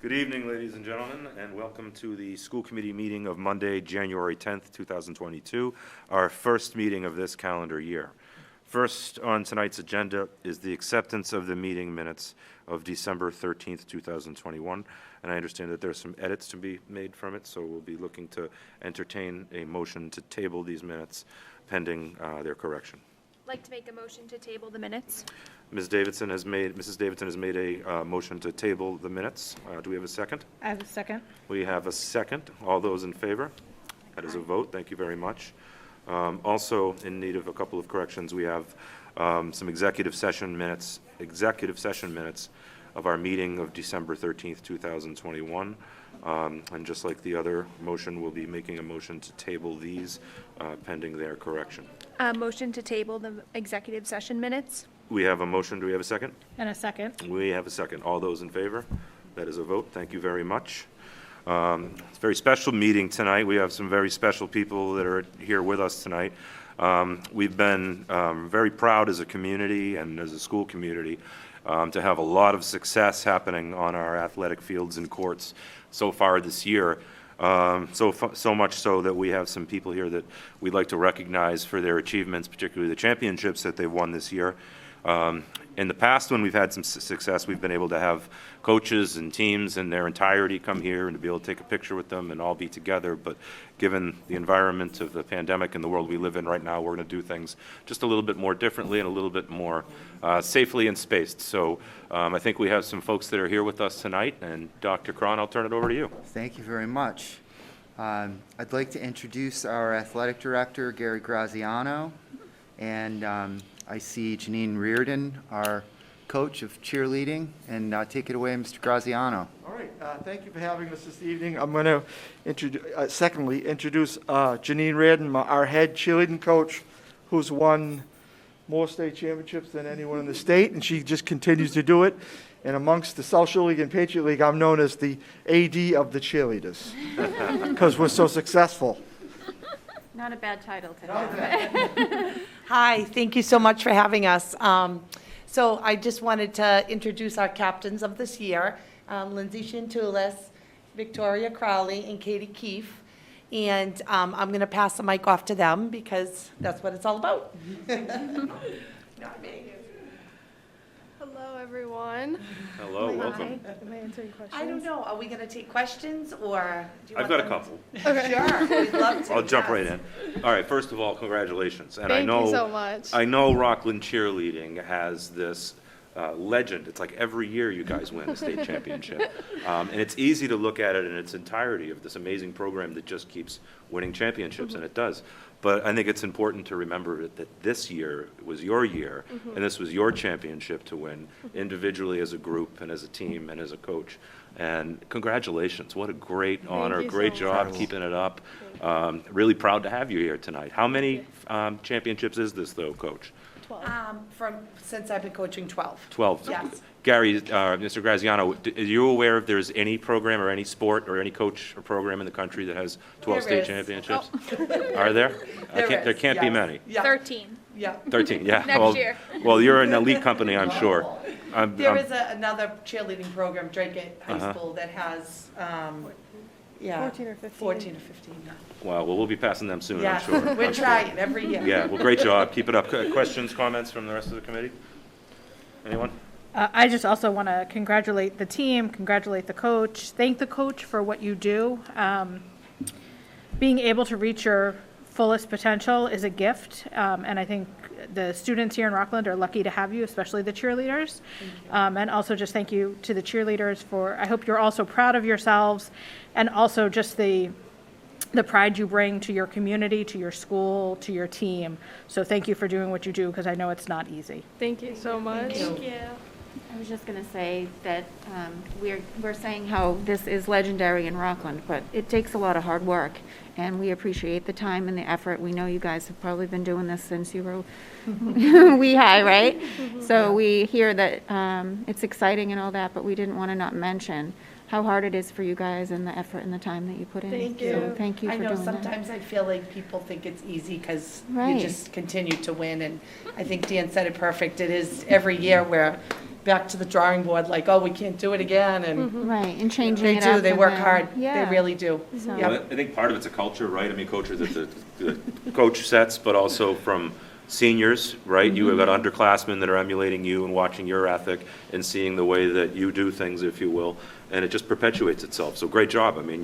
Good evening, ladies and gentlemen, and welcome to the school committee meeting of Monday, January 10th, 2022, our first meeting of this calendar year. First on tonight's agenda is the acceptance of the meeting minutes of December 13th, 2021, and I understand that there's some edits to be made from it, so we'll be looking to entertain a motion to table these minutes pending their correction. I'd like to make a motion to table the minutes. Mrs. Davidson has made a motion to table the minutes. Do we have a second? I have a second. We have a second. All those in favor? That is a vote. Thank you very much. Also in need of a couple of corrections, we have some executive session minutes of our meeting of December 13th, 2021. And just like the other motion, we'll be making a motion to table these pending their correction. Motion to table the executive session minutes. We have a motion. Do we have a second? And a second. We have a second. All those in favor? That is a vote. Thank you very much. It's a very special meeting tonight. We have some very special people that are here with us tonight. We've been very proud as a community and as a school community to have a lot of success happening on our athletic fields and courts so far this year. So much so that we have some people here that we'd like to recognize for their achievements, particularly the championships that they've won this year. In the past, when we've had some success, we've been able to have coaches and teams in their entirety come here and to be able to take a picture with them and all be together. But given the environment of the pandemic and the world we live in right now, we're going to do things just a little bit more differently and a little bit more safely and spaced. So I think we have some folks that are here with us tonight. And Dr. Cron, I'll turn it over to you. Thank you very much. I'd like to introduce our athletic director, Gary Graziano, and I see Janine Reardon, our coach of cheerleading, and take it away, Mr. Graziano. All right, thank you for having us this evening. I'm going to introduce Janine Reardon, our head cheerleading coach, who's won more state championships than anyone in the state, and she just continues to do it. And amongst the South Shore League and Patriot League, I'm known as the AD of the cheerleaders because we're so successful. Not a bad title to have. Hi, thank you so much for having us. So I just wanted to introduce our captains of this year, Lindsay Shintulis, Victoria Crowley, and Katie Keefe. And I'm going to pass the mic off to them because that's what it's all about. Not me. Hello, everyone. Hello, welcome. Am I answering questions? I don't know. Are we going to take questions or? Do you I've want got a them couple. Sure, we'd love to. I'll jump yes. right in. All right, first of all, congratulations. And Thank you so much. I know Rockland cheerleading has this legend. It's like every year you guys win a state championship. And it's easy to look at it in its entirety of this amazing program that just keeps winning championships, and it does. But I think it's important to remember that this year was your year, and this was your championship to win, individually as a group and as a team and as a coach. And congratulations. What a great honor. Great job keeping it up. Really proud to have you here tonight. How many championships is this, though, Coach? 12. Since I've been coaching 12. 12. Yes. Gary, Mr. Graziano, are you aware if there's any program or any sport or any coach or program in the country that has 12 There state is. championships? Are there? There can't be many. Yeah. 13. Yeah. 13, yeah. Next year. Well, you're an elite company, I'm sure. There is another cheerleading program, Drake High School, that has, 14 or 15. 14 or 15. Yeah. Well, we'll be passing them soon, Yeah, I'm sure. we're I'm sure. trying every year. Yeah, well, great job. Keep it up. Questions, comments from the rest of the committee? Anyone? I just also want to congratulate the team, congratulate the coach, thank the coach for what you do. Being able to reach your fullest potential is a gift, and I think the students here in Rockland are lucky to have you, especially the cheerleaders. And also just thank you to the cheerleaders for, I hope you're also proud of yourselves, and also just the pride you bring to your community, to your school, to your team. So thank you for doing what you do, because I know it's not easy. Thank you so much. Thank you. I was just going to say that we're saying how this is legendary in Rockland, but it takes a lot of hard work, and we appreciate the time and the effort. We know you guys have probably been doing this since you were wee high, right? So we hear that it's exciting and all that, but we didn't want to not mention how hard it is for you guys and the effort and the time that you put in. Thank you. So thank you for I doing know that. sometimes I feel like people think it's easy because Right. you just continue to win, and I think Dan said it perfect. It is every year we're back to the drawing board, like, oh, we can't do it again, and Right, and changing they it do, up. they and work then- hard. They Yeah. really do. So- Well, Yep. I think part of it's a culture, right? I mean, coaches at the coach sets, but also from seniors, right? You have got underclassmen that are emulating you and watching your ethic and seeing the way that you do things, if you will, and it just perpetuates itself. So great job. I mean,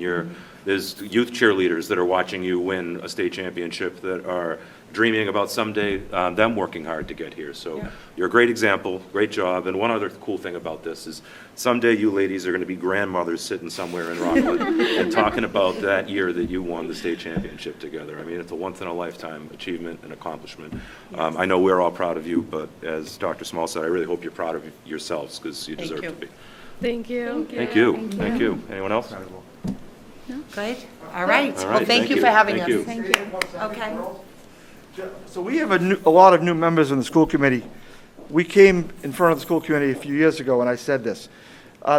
there's youth cheerleaders that are watching you win a state championship that are dreaming about someday them working hard to get here. So you're a great example, great job. And one other cool thing about this is someday you ladies are going to be grandmothers sitting somewhere in Rockland and talking about that year that you won the state championship together. I mean, it's a once-in-a-lifetime achievement and accomplishment. I know we're all proud of you, but as Dr. Small said, I really hope you're proud of yourselves because you Thank deserve you. to be. Thank you. Thank you. Thank you. Anyone else? Good? All right. All Well, right, thank you for having us. Thank you. Okay. So we have a lot of new members in the school committee. We came in front of the school committee a few years ago, and I said this.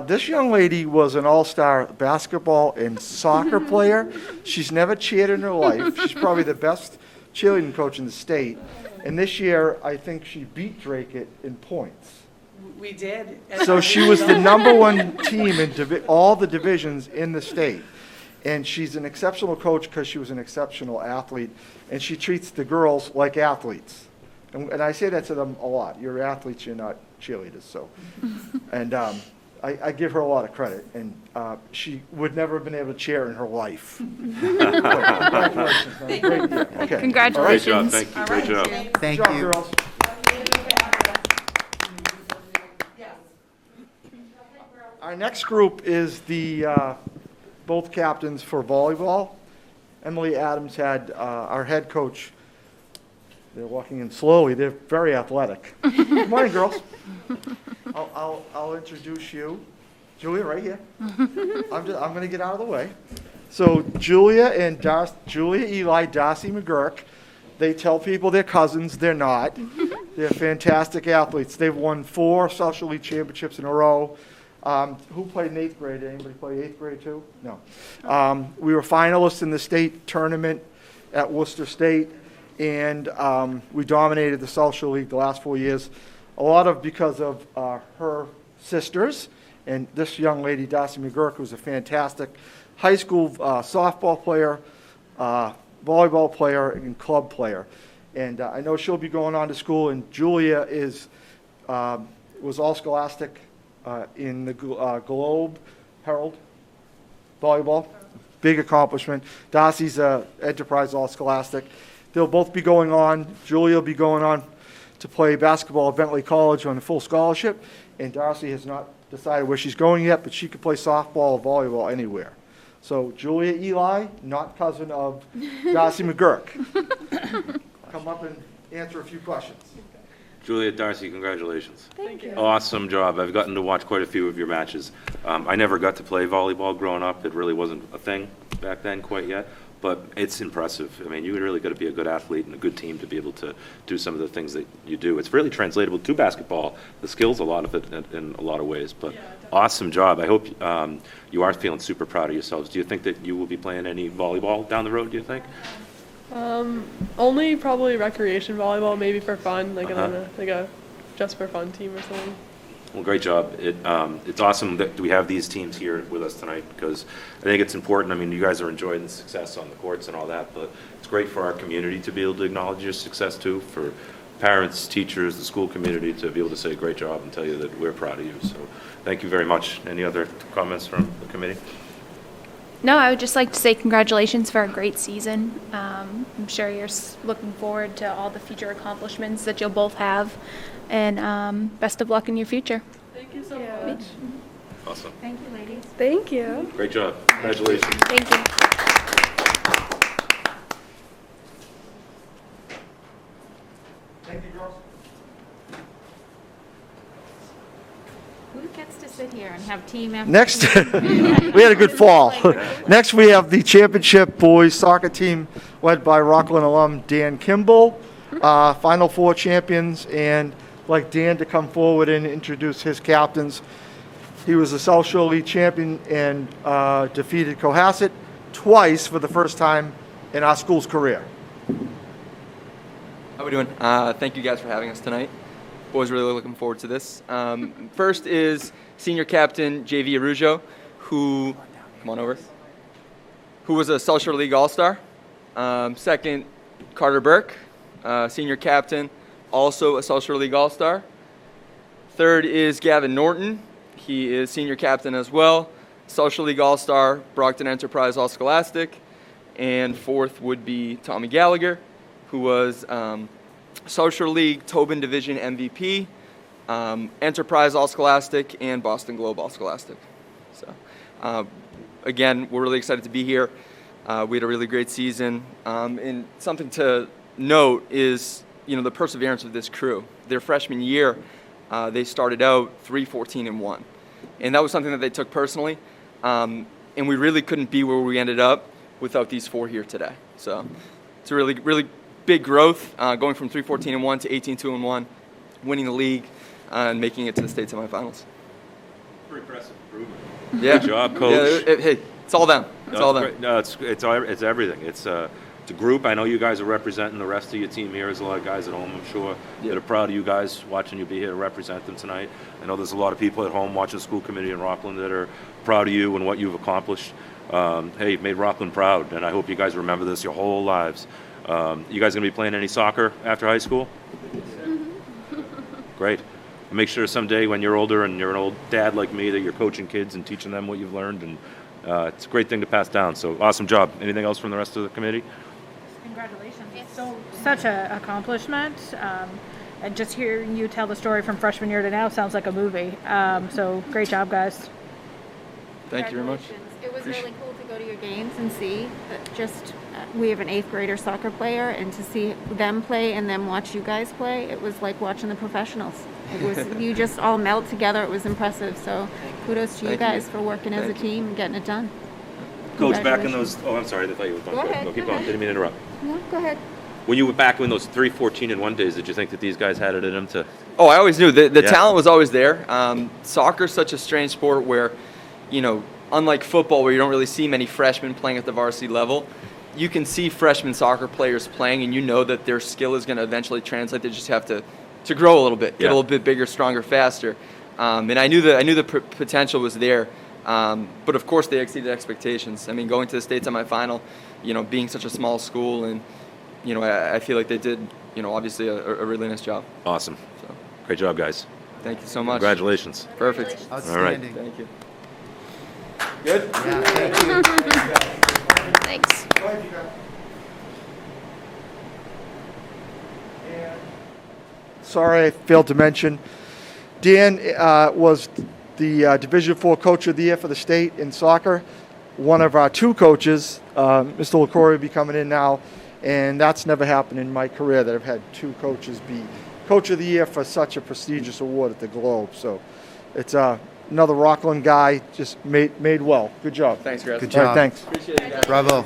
This young lady was an all-star basketball and soccer player. She's never cheered in her life. She's probably the best cheerleading coach in the state. And this year, I think she beat Drake in points. We did. So she was the number one team in all the divisions in the state. And she's an exceptional coach because she was an exceptional athlete. And she treats the girls like athletes. And I say that to them a lot. You're athletes, you're not cheerleaders. So, and I give her a lot of credit. And she would never have been able to cheer in her life. Congratulations. man. Great year. Okay. Great Congratulations. job. Thank you. Great job. Thank Good job, you. girls. Our next group is the both captains for volleyball. Emily Adams had our head coach. They're walking in slowly. They're very athletic. Good morning, girls. I'll introduce you. Julia, right here. I'm going to get out of the way. So Julia and Julia Eli, Darcy McGurk, they tell people they're cousins. They're not. They're fantastic athletes. They've won 4 Social League championships in a row. Who played in 8th grade? Anybody play 8th grade too? No. We were finalists in the state tournament at Worcester State, and we dominated the Social League the last 4 years. A lot of because of her sisters, and this young lady, Darcy McGurk, who's a fantastic high school softball player, volleyball player, and club player. And I know she'll be going on to school, and Julia was all scholastic in the Globe Herald volleyball. Big accomplishment. Darcy's Enterprise All-Scholastic. They'll both be going on. Julia will be going on to play basketball at Bentley College on a full scholarship, and Darcy has not decided where she's going yet, but she could play softball or volleyball anywhere. So Julia Eli, not cousin of Darcy McGurk. Come up and answer a few questions. Julia, Darcy, congratulations. Thank you. Awesome job. I've gotten to watch quite a few of your matches. I never got to play volleyball growing up. It really wasn't a thing back then quite yet, but it's impressive. I mean, you really got to be a good athlete and a good team to be able to do some of the things that you do. It's really translatable to basketball, the skills, a lot of it in a lot of ways, but awesome job. I hope you are feeling super proud of yourselves. Do you think that you will be playing any volleyball down the road, do you think? Only probably recreation volleyball, maybe for fun, like Uh-huh. like a just for fun team or something. Well, great job. It's awesome that we have these teams here with us tonight because I think it's important. I mean, you guys are enjoying the success on the courts and all that, but it's great for our community to be able to acknowledge your success too, for parents, teachers, the school community to be able to say great job and tell you that we're proud of you. So thank you very much. Any other comments from the committee? No, I would just like to say congratulations for a great season. I'm sure you're looking forward to all the future accomplishments that you'll both have, and best of luck in your future. Thank you so much. Awesome. Thank you, ladies. Thank you. Great job. Congratulations. Thank you. Thank you, girls. Who gets to sit here and have team after Next, team? we had a good fall. Next, we have the championship boys soccer team led by Rockland alum Dan Kimball, Final Four champions, and I'd like Dan to come forward and introduce his captains. He was a South Shore League champion and defeated Cohasset twice for the first time in our school's career. How we doing? Thank you guys for having us tonight. Boys really looking forward to this. First is senior captain Jv Arujo, who, come on over, who was a South Shore League All-Star. Second, Carter Burke, senior captain, also a South Shore League All-Star. Third is Gavin Norton. He is senior captain as well, South Shore League All-Star, Brockton Enterprise All-Scholastic. And fourth would be Tommy Gallagher, who was South Shore League Tobin Division MVP, Enterprise All-Scholastic, and Boston Globe All-Scholastic. So, again, we're really excited to be here. We had a really great season. And something to note is, the perseverance of this crew. Their freshman year, they started out 3-14-1. And that was something that they took personally. And we really couldn't be where we ended up without these four here today. So it's a really, really big growth, going from 3-14-1 to 18-2-1, winning the league, and making it to the state semifinals. Pretty impressive improvement. Yeah. Good job, Coach. Yeah, hey, it's all them. It's all them. Great. No, it's everything. It's a group. I know you guys are representing the rest of your team here. There's a lot of guys at home, I'm sure, that are proud of you guys, watching you be here to represent them tonight. I know there's a lot of people at home watching the school committee in Rockland that are proud of you and what you've accomplished. Hey, you've made Rockland proud, and I hope you guys remember this your whole lives. You guys going to be playing any soccer after high school? Great. Make sure someday when you're older and you're an old dad like me that you're coaching kids and teaching them what you've learned, and it's a great thing to pass down. So awesome job. Anything else from the rest of the committee? Congratulations. It's such an accomplishment. And just hearing you tell the story from freshman year to now sounds like a movie. So great job, guys. Thank you very much. It was really cool to go to your games and see that we have an 8th grader soccer player, and to see them play and then watch you guys play, it was like watching the professionals. It was you just all meld together. It was impressive. So kudos to you guys for working as a team and getting it done. Coach, back in those, I'm sorry, I thought you were done. Go ahead, Keep go going. ahead. Didn't mean to interrupt. No, go ahead. When you were back in those 3-14-1 days, did you think that these guys had it in them to? Oh, I always knew. The Yeah. talent was always there. Soccer's such a strange sport where, unlike football where you don't really see many freshmen playing at the varsity level, you can see freshman soccer players playing, and you know that their skill is going to eventually translate. They just have to grow a little bit, get a little bit bigger, stronger, faster. And I knew the potential was there. But of course, they exceeded expectations. I mean, going to the state semifinal, being such a small school, and I feel like they did, obviously a really nice job. Awesome. So, Great job, guys. thank you so much. Congratulations. Perfect. Outstanding. Thank you. Good? Yeah, thank you. Thanks. Sorry, I failed to mention, Dan was the Division IV Coach of the Year for the state in soccer. One of our two coaches, Mr. LaCroix, will be coming in now, and that's never happened in my career that I've had two coaches be Coach of the Year for such a prestigious award at the Globe. So it's another Rockland guy, just made well. Good job. Thanks, Graziano. Good job. All right, thanks. Appreciate it, guys. Bravo.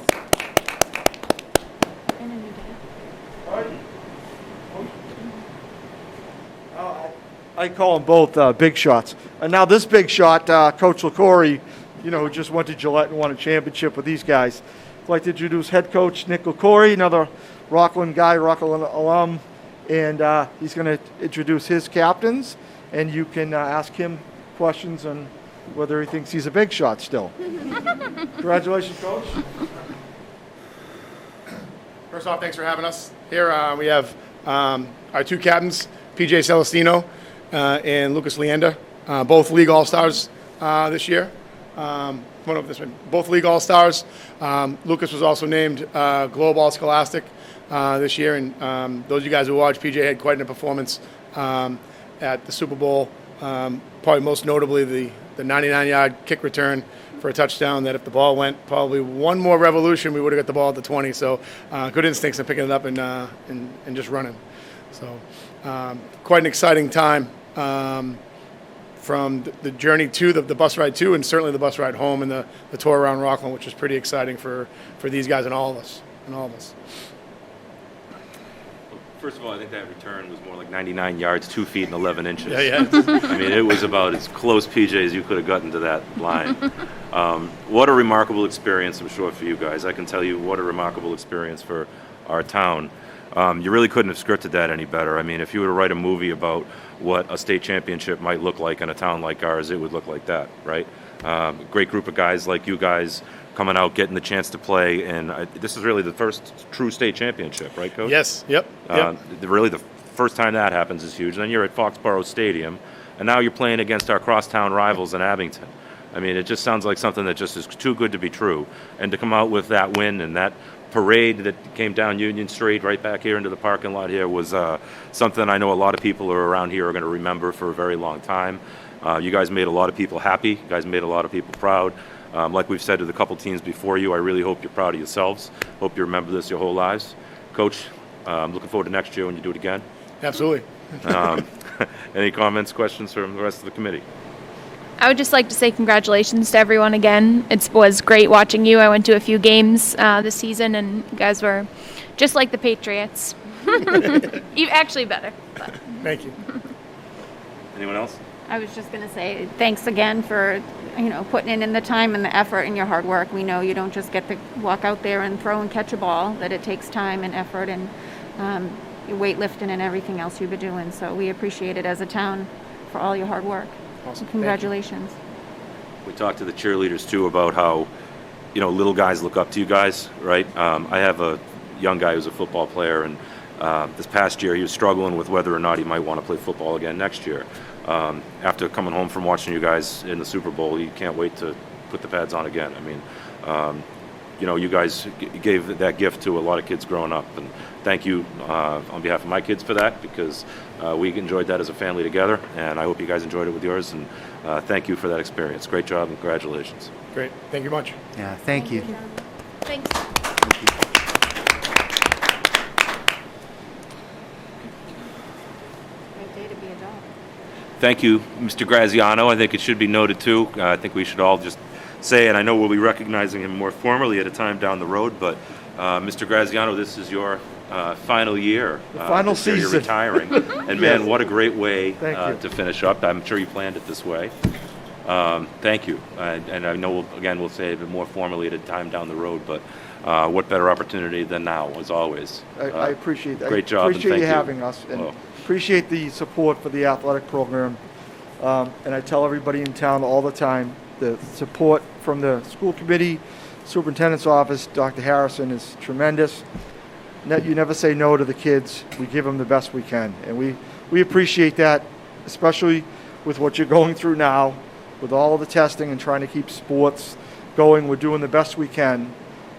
I call them both big shots. And now this big shot, Coach LaCroix, who just went to Gillette and won a championship with these guys. I'd like to introduce head coach Nick LaCroix, another Rockland guy, Rockland alum, and he's going to introduce his captains, and you can ask him questions on whether he thinks he's a big shot still. Congratulations, Coach. First off, thanks for having us here. We have our two captains, PJ Celestino and Lucas Leander, both league all-stars this year. Both league all-stars. Lucas was also named Globe All-Scholastic this year, and those of you guys who watched, PJ had quite a performance at the Super Bowl. Probably most notably the 99-yard kick return for a touchdown that if the ball went probably one more revolution, we would have got the ball at the 20. So good instincts in picking it up and just running. So quite an exciting time from the journey to the bus ride to, and certainly the bus ride home, and the tour around Rockland, which is pretty exciting for these guys and all of us. First of all, I think that return was more like 99 yards, 2 feet and 11 inches. Yeah. I mean, it was about as close, PJ, as you could have gotten to that line. What a remarkable experience, I'm sure, for you guys. I can tell you what a remarkable experience for our town. You really couldn't have scripted that any better. I mean, if you were to write a movie about what a state championship might look like in a town like ours, it would look like that, right? Great group of guys like you guys coming out, getting the chance to play, and this is really the first true state championship, right, Coach? Yes, yep. Really, the first time that happens is huge. And then you're at Foxborough Stadium, and now you're playing against our crosstown rivals in Abington. I mean, it just sounds like something that just is too good to be true. And to come out with that win and that parade that came down Union Street right back here into the parking lot here was something I know a lot of people around here are going to remember for a very long time. You guys made a lot of people happy. You guys made a lot of people proud. Like we've said to the couple teams before you, I really hope you're proud of yourselves. Hope you remember this your whole lives. Coach, I'm looking forward to next year when you do it again. Absolutely. Any comments, questions from the rest of the committee? I would just like to say congratulations to everyone again. It was great watching you. I went to a few games this season, and you guys were just like the Patriots. Actually better. But. Thank you. Anyone else? I was just going to say thanks again for, putting in the time and the effort and your hard work. We know you don't just get to walk out there and throw and catch a ball, that it takes time and effort and your weightlifting and everything else you've been doing. So we appreciate it as a town for all your hard work. Awesome. Congratulations. We talked to the cheerleaders too about how, little guys look up to you guys, right? I have a young guy who's a football player, and this past year he was struggling with whether or not he might want to play football again next year. After coming home from watching you guys in the Super Bowl, he can't wait to put the pads on again. I mean, you guys gave that gift to a lot of kids growing up, and thank you on behalf of my kids for that, because we enjoyed that as a family together, and I hope you guys enjoyed it with yours, and thank you for that experience. Great job and congratulations. Great. Thank you much. Yeah, thank you. Thanks. Great day to be a dog. Thank you, Mr. Graziano. I think it should be noted too. I think we should all just say, and I know we'll be recognizing him more formally at a time down the road, but Mr. Graziano, this is your final year. The final this year you're season. retiring. And man, what a great way Thank you. to finish up. I'm sure you planned it this way. Thank you. And I know, we'll say it more formally at a time down the road, but what better opportunity than now, as always. I appreciate that. Great job, I and appreciate thank you you. having us, and Well. appreciate the support for the athletic program. And I tell everybody in town all the time, the support from the school committee, superintendent's office, Dr. Harrison, is tremendous. You never say no to the kids. We give them the best we can, and we appreciate that, especially with what you're going through now, with all of the testing and trying to keep sports going. We're doing the best we can.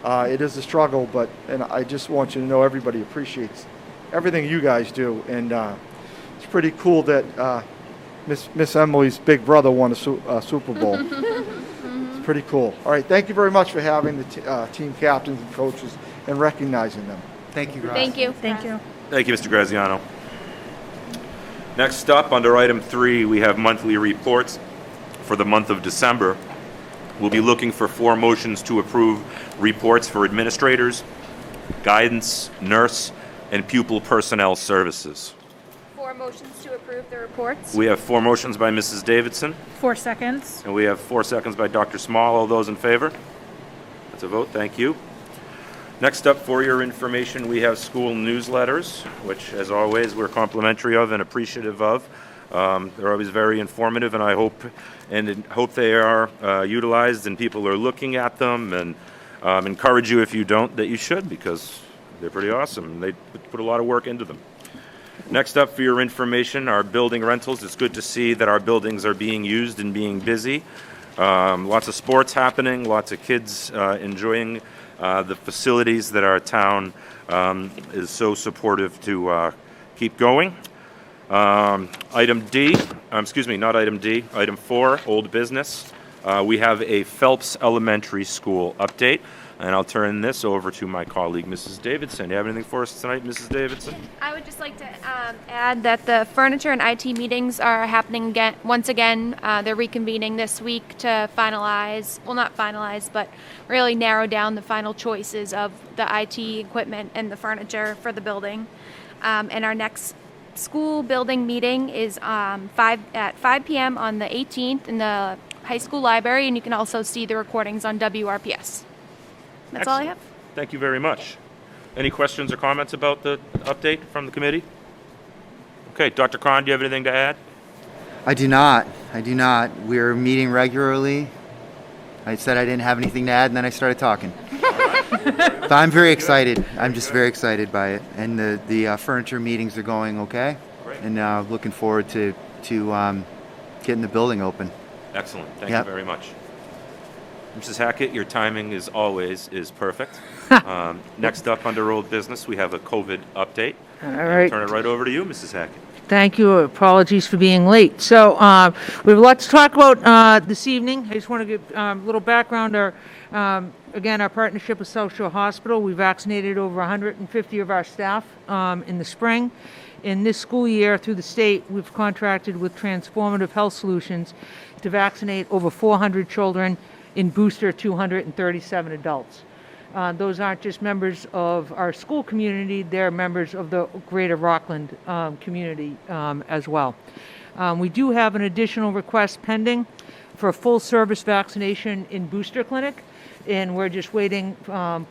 It is a struggle, and I just want you to know everybody appreciates everything you guys do, and it's pretty cool that Miss Emily's big brother won a Super Bowl. It's pretty cool. All right, thank you very much for having the team captains and coaches and recognizing them. Thank you, Ross. Thank you. Thank you. Thank you, Mr. Graziano. Next up, under item 3, we have monthly reports for the month of December. We'll be looking for 4 motions to approve reports for administrators, guidance, nurse, and pupil personnel services. 4 motions to approve the reports. We have 4 motions by Mrs. Davidson, 4 seconds. and we have 4 seconds by Dr. Small. All those in favor? That's a vote. Thank you. Next up, for your information, we have school newsletters, which, as always, we're complimentary of and appreciative of. They're always very informative, and I hope they are utilized and people are looking at them, and encourage you, if you don't, that you should, because they're pretty awesome. They put a lot of work into them. Next up, for your information, our building rentals. It's good to see that our buildings are being used and being busy. Lots of sports happening, lots of kids enjoying the facilities that our town is so supportive to keep going. Item D, not item D, item 4, old business. We have a Phelps Elementary School update, and I'll turn this over to my colleague, Mrs. Davidson. Do you have anything for us tonight, Mrs. Davidson? I would just like to add that the furniture and IT meetings are happening once again. They're reconvening this week to not finalize, but really narrow down the final choices of the IT equipment and the furniture for the building. And our next school building meeting is at 5 p.m. on the 18th in the high school library, and you can also see the recordings on WRPS. That's all I have. Thank you very much. Any questions or comments about the update from the committee? Okay, Dr. Cron, do you have anything to add? I do not. We're meeting regularly. I said I didn't have anything to add, and then I started talking. But I'm very excited. I'm just very excited by it. And the furniture meetings are going okay. Great. And looking forward to getting the building open. Excellent. Thank Yep. you very much. Mrs. Hackett, your timing is perfect. Next up, under old business, we have a COVID update. All right. Turn it right over to you, Mrs. Hackett. Thank you. Apologies for being late. So we have a lot to talk about this evening. I just want to give a little background. Again, our partnership with South Shore Hospital, we vaccinated over 150 of our staff in the spring. In this school year, through the state, we've contracted with Transformative Health Solutions to vaccinate over 400 children in booster 237 adults. Those aren't just members of our school community, they're members of the greater Rockland community as well. We do have an additional request pending for a full-service vaccination in booster clinic, and we're just waiting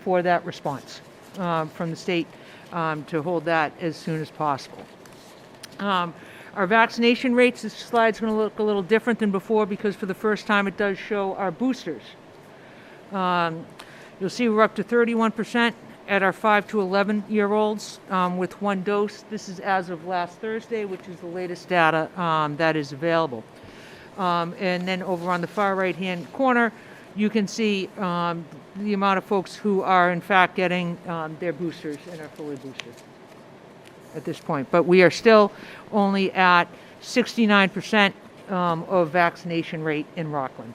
for that response from the state to hold that as soon as possible. Our vaccination rates, this slide's going to look a little different than before because for the first time it does show our boosters. You'll see we're up to 31% at our 5 to 11-year-olds with one dose. This is as of last Thursday, which is the latest data that is available. And then over on the far right-hand corner, you can see the amount of folks who are in fact getting their boosters and are fully boosted at this point. But we are still only at 69% of vaccination rate in Rockland.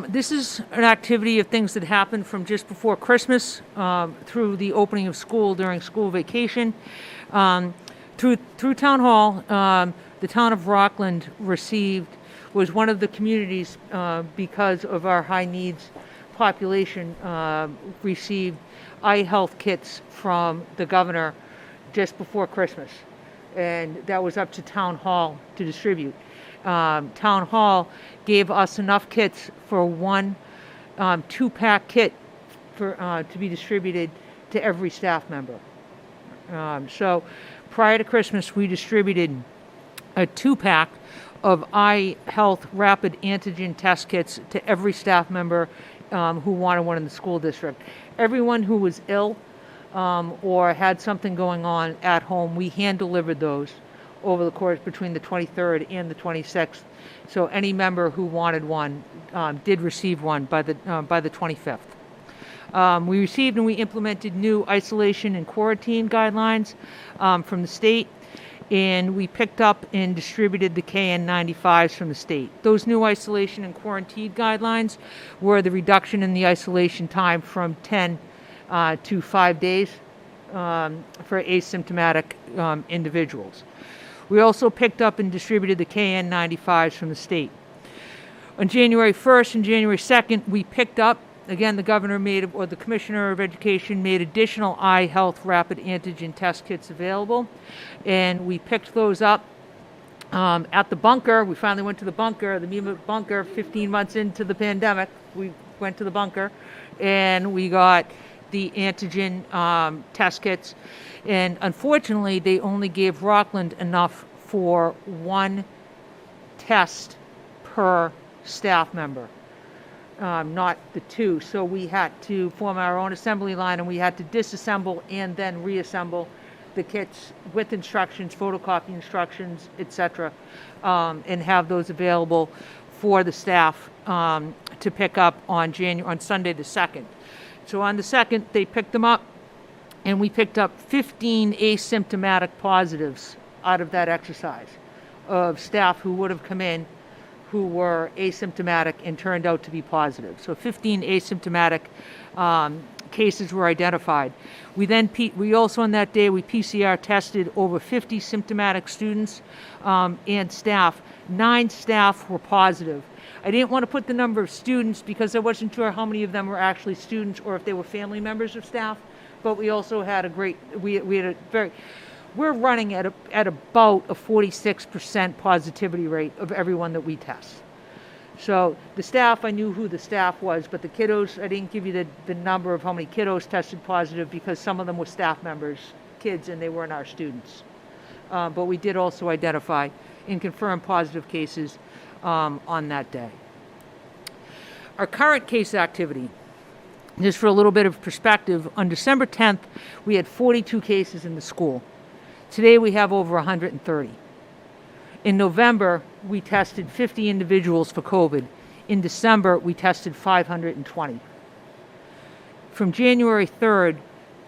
This is an activity of things that happened from just before Christmas through the opening of school during school vacation. Through Town Hall, the town of Rockland was one of the communities because of our high needs population received eye health kits from the governor just before Christmas. And that was up to Town Hall to distribute. Town Hall gave us enough kits for one 2-pack kit to be distributed to every staff member. So prior to Christmas, we distributed a 2-pack of eye health rapid antigen test kits to every staff member who wanted one in the school district. Everyone who was ill or had something going on at home, we hand delivered those over the course between the 23rd and the 26th. So any member who wanted one did receive one by the 25th. We received and we implemented new isolation and quarantine guidelines from the state, and we picked up and distributed the KN95s from the state. Those new isolation and quarantine guidelines were the reduction in the isolation time from 10 to 5 days for asymptomatic individuals. We also picked up and distributed the KN95s from the state. On January 1st and January 2nd, we picked up, again, the Commissioner of Education made additional eye health rapid antigen test kits available, and we picked those up at the bunker. We finally went to the bunker, the MEMA bunker, 15 months into the pandemic. We went to the bunker, and we got the antigen test kits. And unfortunately, they only gave Rockland enough for one test per staff member, not the two. So we had to form our own assembly line, and we had to disassemble and then reassemble the kits with instructions, photocopy instructions, etc., and have those available for the staff to pick up on Sunday the 2nd. So on the 2nd, they picked them up, and we picked up 15 asymptomatic positives out of that exercise of staff who would have come in who were asymptomatic and turned out to be positive. So 15 asymptomatic cases were identified. We also on that day, we PCR tested over 50 symptomatic students and staff. 9 staff were positive. I didn't want to put the number of students because I wasn't sure how many of them were actually students or if they were family members of staff. But we also had we're running at about a 46% positivity rate of everyone that we test. So the staff, I knew who the staff was, but the kiddos, I didn't give you the number of how many kiddos tested positive because some of them were staff members, kids, and they weren't our students. But we did also identify and confirm positive cases on that day. Our current case activity, just for a little bit of perspective, on December 10th, we had 42 cases in the school. Today we have over 130. In November, we tested 50 individuals for COVID. In December, we tested 520. From January 3rd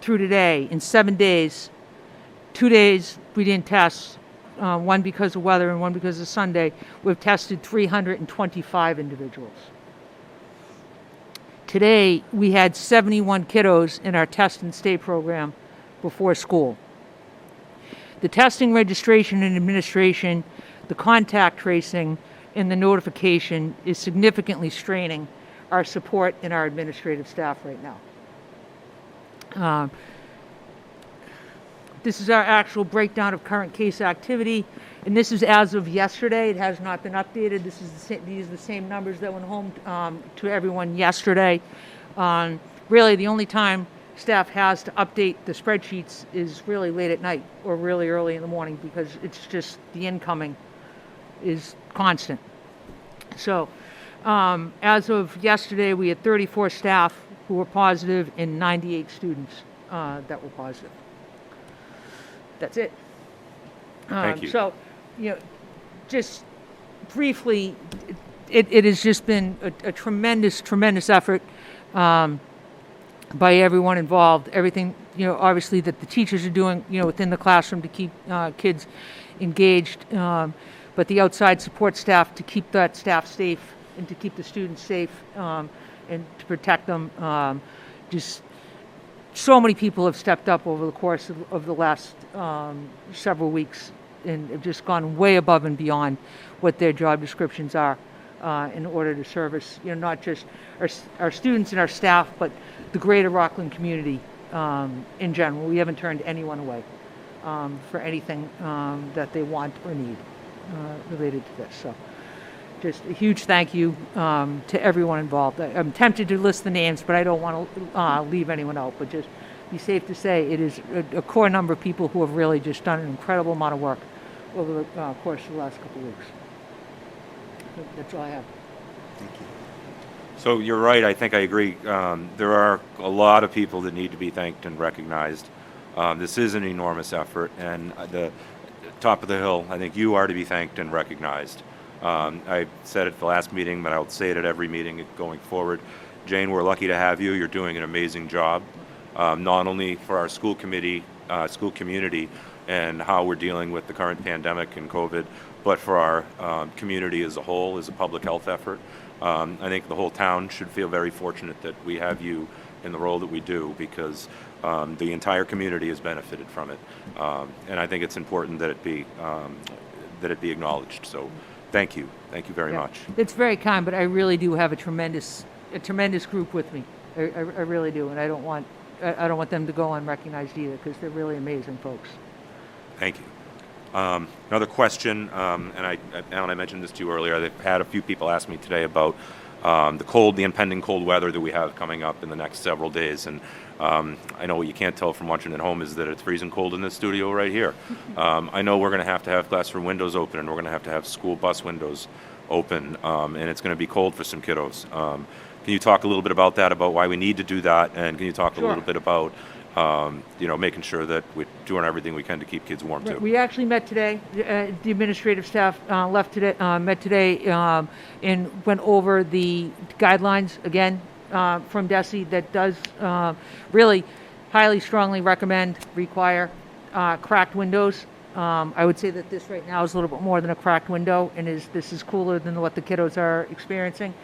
through today, in 7 days, 2 days we didn't test, one because of weather and one because of Sunday, we've tested 325 individuals. Today, we had 71 kiddos in our test and stay program before school. The testing, registration, and administration, the contact tracing, and the notification is significantly straining our support and our administrative staff right now. This is our actual breakdown of current case activity, and this is as of yesterday. It has not been updated. These are the same numbers that went home to everyone yesterday. Really, the only time staff has to update the spreadsheets is really late at night or really early in the morning because it's just the incoming is constant. So as of yesterday, we had 34 staff who were positive and 98 students that were positive. That's it. Thank you. So, just briefly, it has just been a tremendous, tremendous effort by everyone involved. Everything, obviously that the teachers are doing, within the classroom to keep kids engaged, but the outside support staff to keep that staff safe and to keep the students safe and to protect them. Just so many people have stepped up over the course of the last several weeks and have just gone way above and beyond what their job descriptions are in order to service, not just our students and our staff, but the greater Rockland community in general. We haven't turned anyone away for anything that they want or need related to this. So just a huge thank you to everyone involved. I'm tempted to list the names, but I don't want to leave anyone out. But just be safe to say it is a core number of people who have really just done an incredible amount of work over the course of the last couple of weeks. That's all I have. Thank you. So you're right, I think I agree. There are a lot of people that need to be thanked and recognized. This is an enormous effort, and the top of the hill, I think you are to be thanked and recognized. I said it at the last meeting, but I'll say it at every meeting going forward. Jane, we're lucky to have you. You're doing an amazing job, not only for our school community, and how we're dealing with the current pandemic and COVID, but for our community as a whole, as a public health effort. I think the whole town should feel very fortunate that we have you in the role that we do, because the entire community has benefited from it, and I think it's important that it be acknowledged. So, thank you very much. It's very kind, but I really do have a tremendous group with me. I really do, and I don't want them to go unrecognized either, because they're really amazing folks. Thank you. Another question, and Alan, I mentioned this to you earlier. I've had a few people ask me today about the impending cold weather that we have coming up in the next several days. And I know what you can't tell from watching at home is that it's freezing cold in this studio right here. I know we're going to have classroom windows open, and we're going to have school bus windows open, and it's going to be cold for some kiddos. Can you talk a little bit about that, about why we need to do that, and can you talk a little bit about making sure that we're doing everything we can to keep kids warm too? We actually met today. The administrative staff met today and went over the guidelines again from DESE that does really highly strongly require cracked windows. I would say that this right now is a little bit more than a cracked window, and this is cooler than what the kiddos are experiencing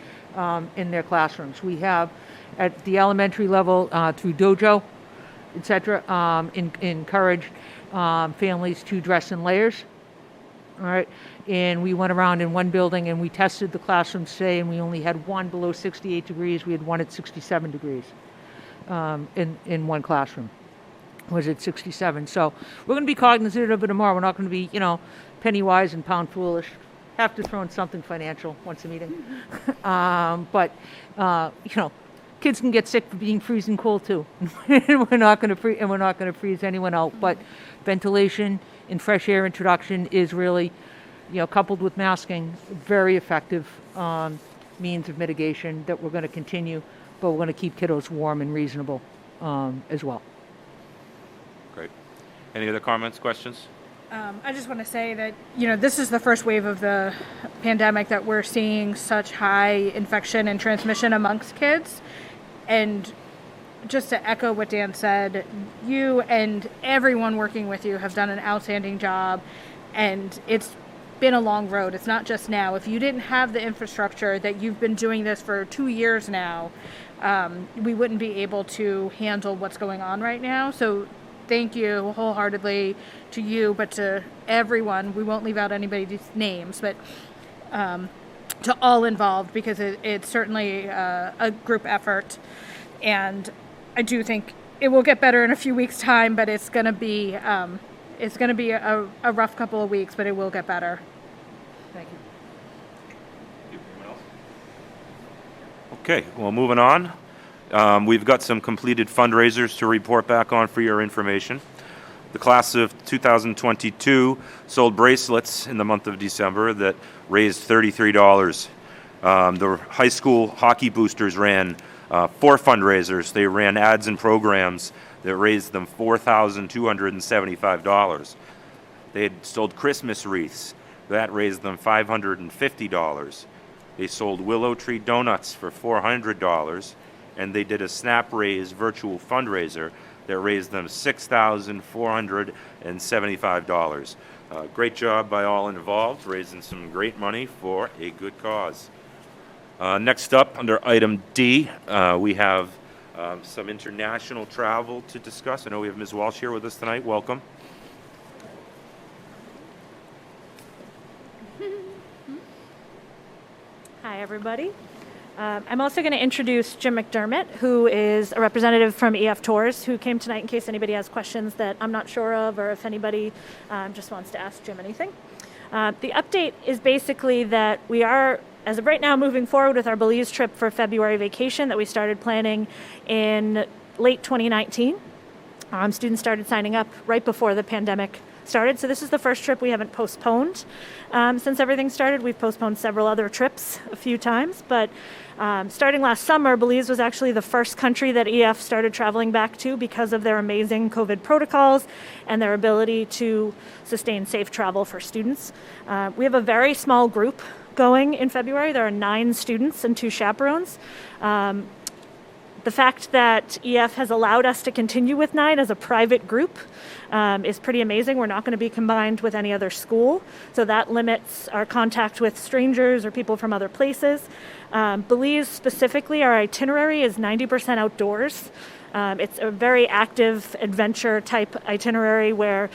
in their classrooms. We have at the elementary level through Dojo, etc., encourage families to dress in layers. All right, and we went around in one building and we tested the classrooms today, and we only had one below 68 degrees. We had one at 67 degrees in one classroom. Was at 67. So we're going to be cognizant of it tomorrow. We're not going to be, penny wise and pound foolish. have to throw in something financial once a meeting. But, kids can get sick from being freezing cold too. And we're not going to freeze anyone out. But ventilation and fresh air introduction is really, coupled with masking, very effective means of mitigation that we're going to continue, but we're going to keep kiddos warm and reasonable as well. Great. Any other comments, questions? I just want to say that, this is the first wave of the pandemic that we're seeing such high infection and transmission amongst kids. And just to echo what Dan said, you and everyone working with you have done an outstanding job. And it's been a long road. It's not just now. If you didn't have the infrastructure that you've been doing this for 2 years now, we wouldn't be able to handle what's going on right now. So thank you wholeheartedly to you, but to everyone. We won't leave out anybody's names, but to all involved, because it's certainly a group effort. And I do think it will get better in a few weeks' time, but it's going to be a rough couple of weeks, but it will get better. Thank you. Okay, well, moving on. We've got some completed fundraisers to report back on for your information. The class of 2022 sold bracelets in the month of December that raised $33. The high school hockey boosters ran 4 fundraisers. They ran ads and programs that raised them $4,275. They had sold Christmas wreaths. That raised them $550. They sold willow tree donuts for $400. And they did a Snap Raise virtual fundraiser that raised them $6,475. Great job by all involved, raising some great money for a good cause. Next up, under item D, we have some international travel to discuss. I know we have Ms. Walsh here with us tonight. Welcome. Hi, everybody. I'm also going to introduce Jim McDermott, who is a representative from EF Tours, who came tonight in case anybody has questions that I'm not sure of, or if anybody just wants to ask Jim anything. The update is basically that we are, as of right now, moving forward with our Belize trip for February vacation that we started planning in late 2019. Students started signing up right before the pandemic started, so this is the first trip we haven't postponed since everything started. We've postponed several other trips a few times, but starting last summer, Belize was actually the first country that EF started traveling back to because of their amazing COVID protocols and their ability to sustain safe travel for students. We have a very small group going in February. There are 9 students and 2 chaperones. The fact that EF has allowed us to continue with 9 as a private group is pretty amazing. We're not going to be combined with any other school, so that limits our contact with strangers or people from other places. Belize specifically, our itinerary is 90% outdoors. It's a very active adventure type itinerary where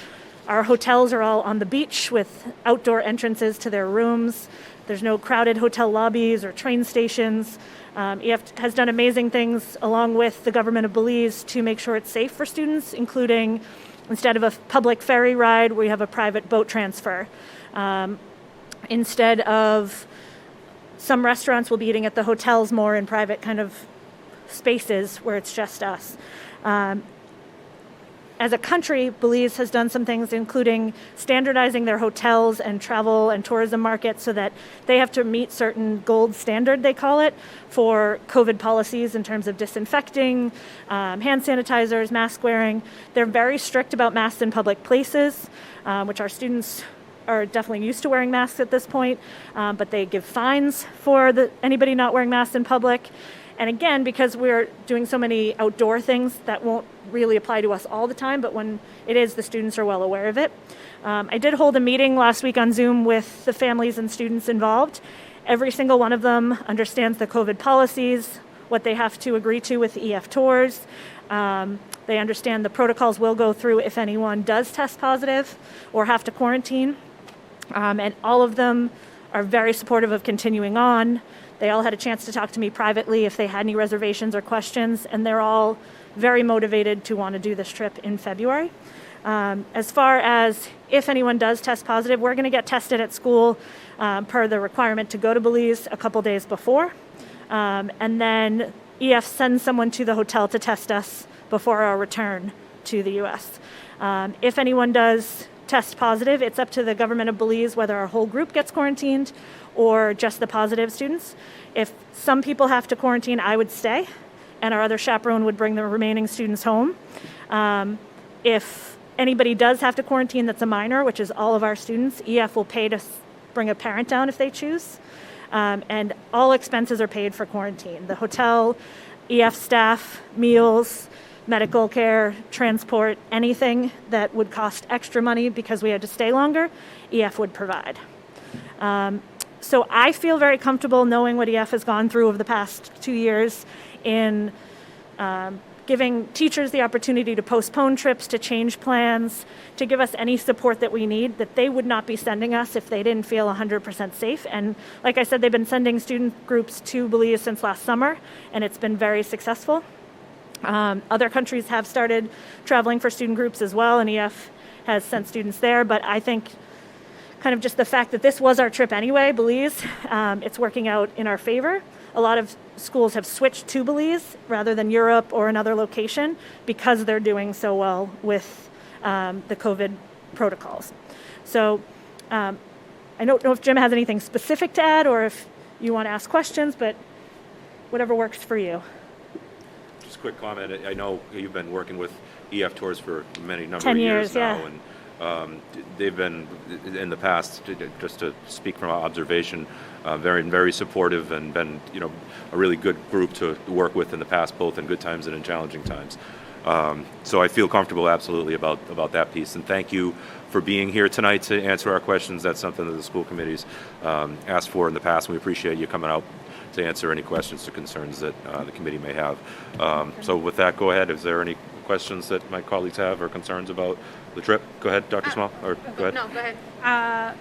our hotels are all on the beach with outdoor entrances to their rooms. There's no crowded hotel lobbies or train stations. EF has done amazing things along with the government of Belize to make sure it's safe for students, including instead of a public ferry ride, we have a private boat transfer. Instead of some restaurants, we'll be eating at the hotels more in private kind of spaces where it's just us. As a country, Belize has done some things, including standardizing their hotels and travel and tourism markets so that they have to meet certain gold standard, they call it, for COVID policies in terms of disinfecting, hand sanitizers, mask wearing. They're very strict about masks in public places, which our students are definitely used to wearing masks at this point, but they give fines for anybody not wearing masks in public. And again, because we're doing so many outdoor things, that won't really apply to us all the time, but when it is, the students are well aware of it. I did hold a meeting last week on Zoom with the families and students involved. Every single one of them understands the COVID policies, what they have to agree to with EF Tours. They understand the protocols will go through if anyone does test positive or have to quarantine. And all of them are very supportive of continuing on. They all had a chance to talk to me privately if they had any reservations or questions, and they're all very motivated to want to do this trip in February. As far as if anyone does test positive, we're going to get tested at school per the requirement to go to Belize a couple days before. And then EF sends someone to the hotel to test us before our return to the U.S. If anyone does test positive, it's up to the government of Belize whether our whole group gets quarantined or just the positive students. If some people have to quarantine, I would stay, and our other chaperone would bring the remaining students home. If anybody does have to quarantine that's a minor, which is all of our students, EF will pay to bring a parent down if they choose. And all expenses are paid for quarantine. The hotel, EF staff, meals, medical care, transport, anything that would cost extra money because we had to stay longer, EF would provide. So I feel very comfortable knowing what EF has gone through over the past 2 years in giving teachers the opportunity to postpone trips, to change plans, to give us any support that we need that they would not be sending us if they didn't feel 100% safe. And like I said, they've been sending student groups to Belize since last summer, and it's been very successful. Other countries have started traveling for student groups as well, and EF has sent students there, but I think kind of just the fact that this was our trip anyway, Belize, it's working out in our favor. A lot of schools have switched to Belize rather than Europe or another location because they're doing so well with the COVID protocols. So I don't know if Jim has anything specific to add or if you want to ask questions, but whatever works for you. Just a quick comment. I know you've been working with EF Tours for many number 10 of years now, yeah. and they've been in the past, just to speak from observation, very, very supportive and been, a really good group to work with in the past, both in good times and in challenging times. So I feel comfortable absolutely about that piece. And thank you for being here tonight to answer our questions. That's something that the school committee's asked for in the past, and we appreciate you coming out to answer any questions or concerns that the committee may have. So with that, go ahead. Is there any questions that my colleagues have or concerns about the trip? Go ahead, Dr. Small, or go ahead. No, go ahead.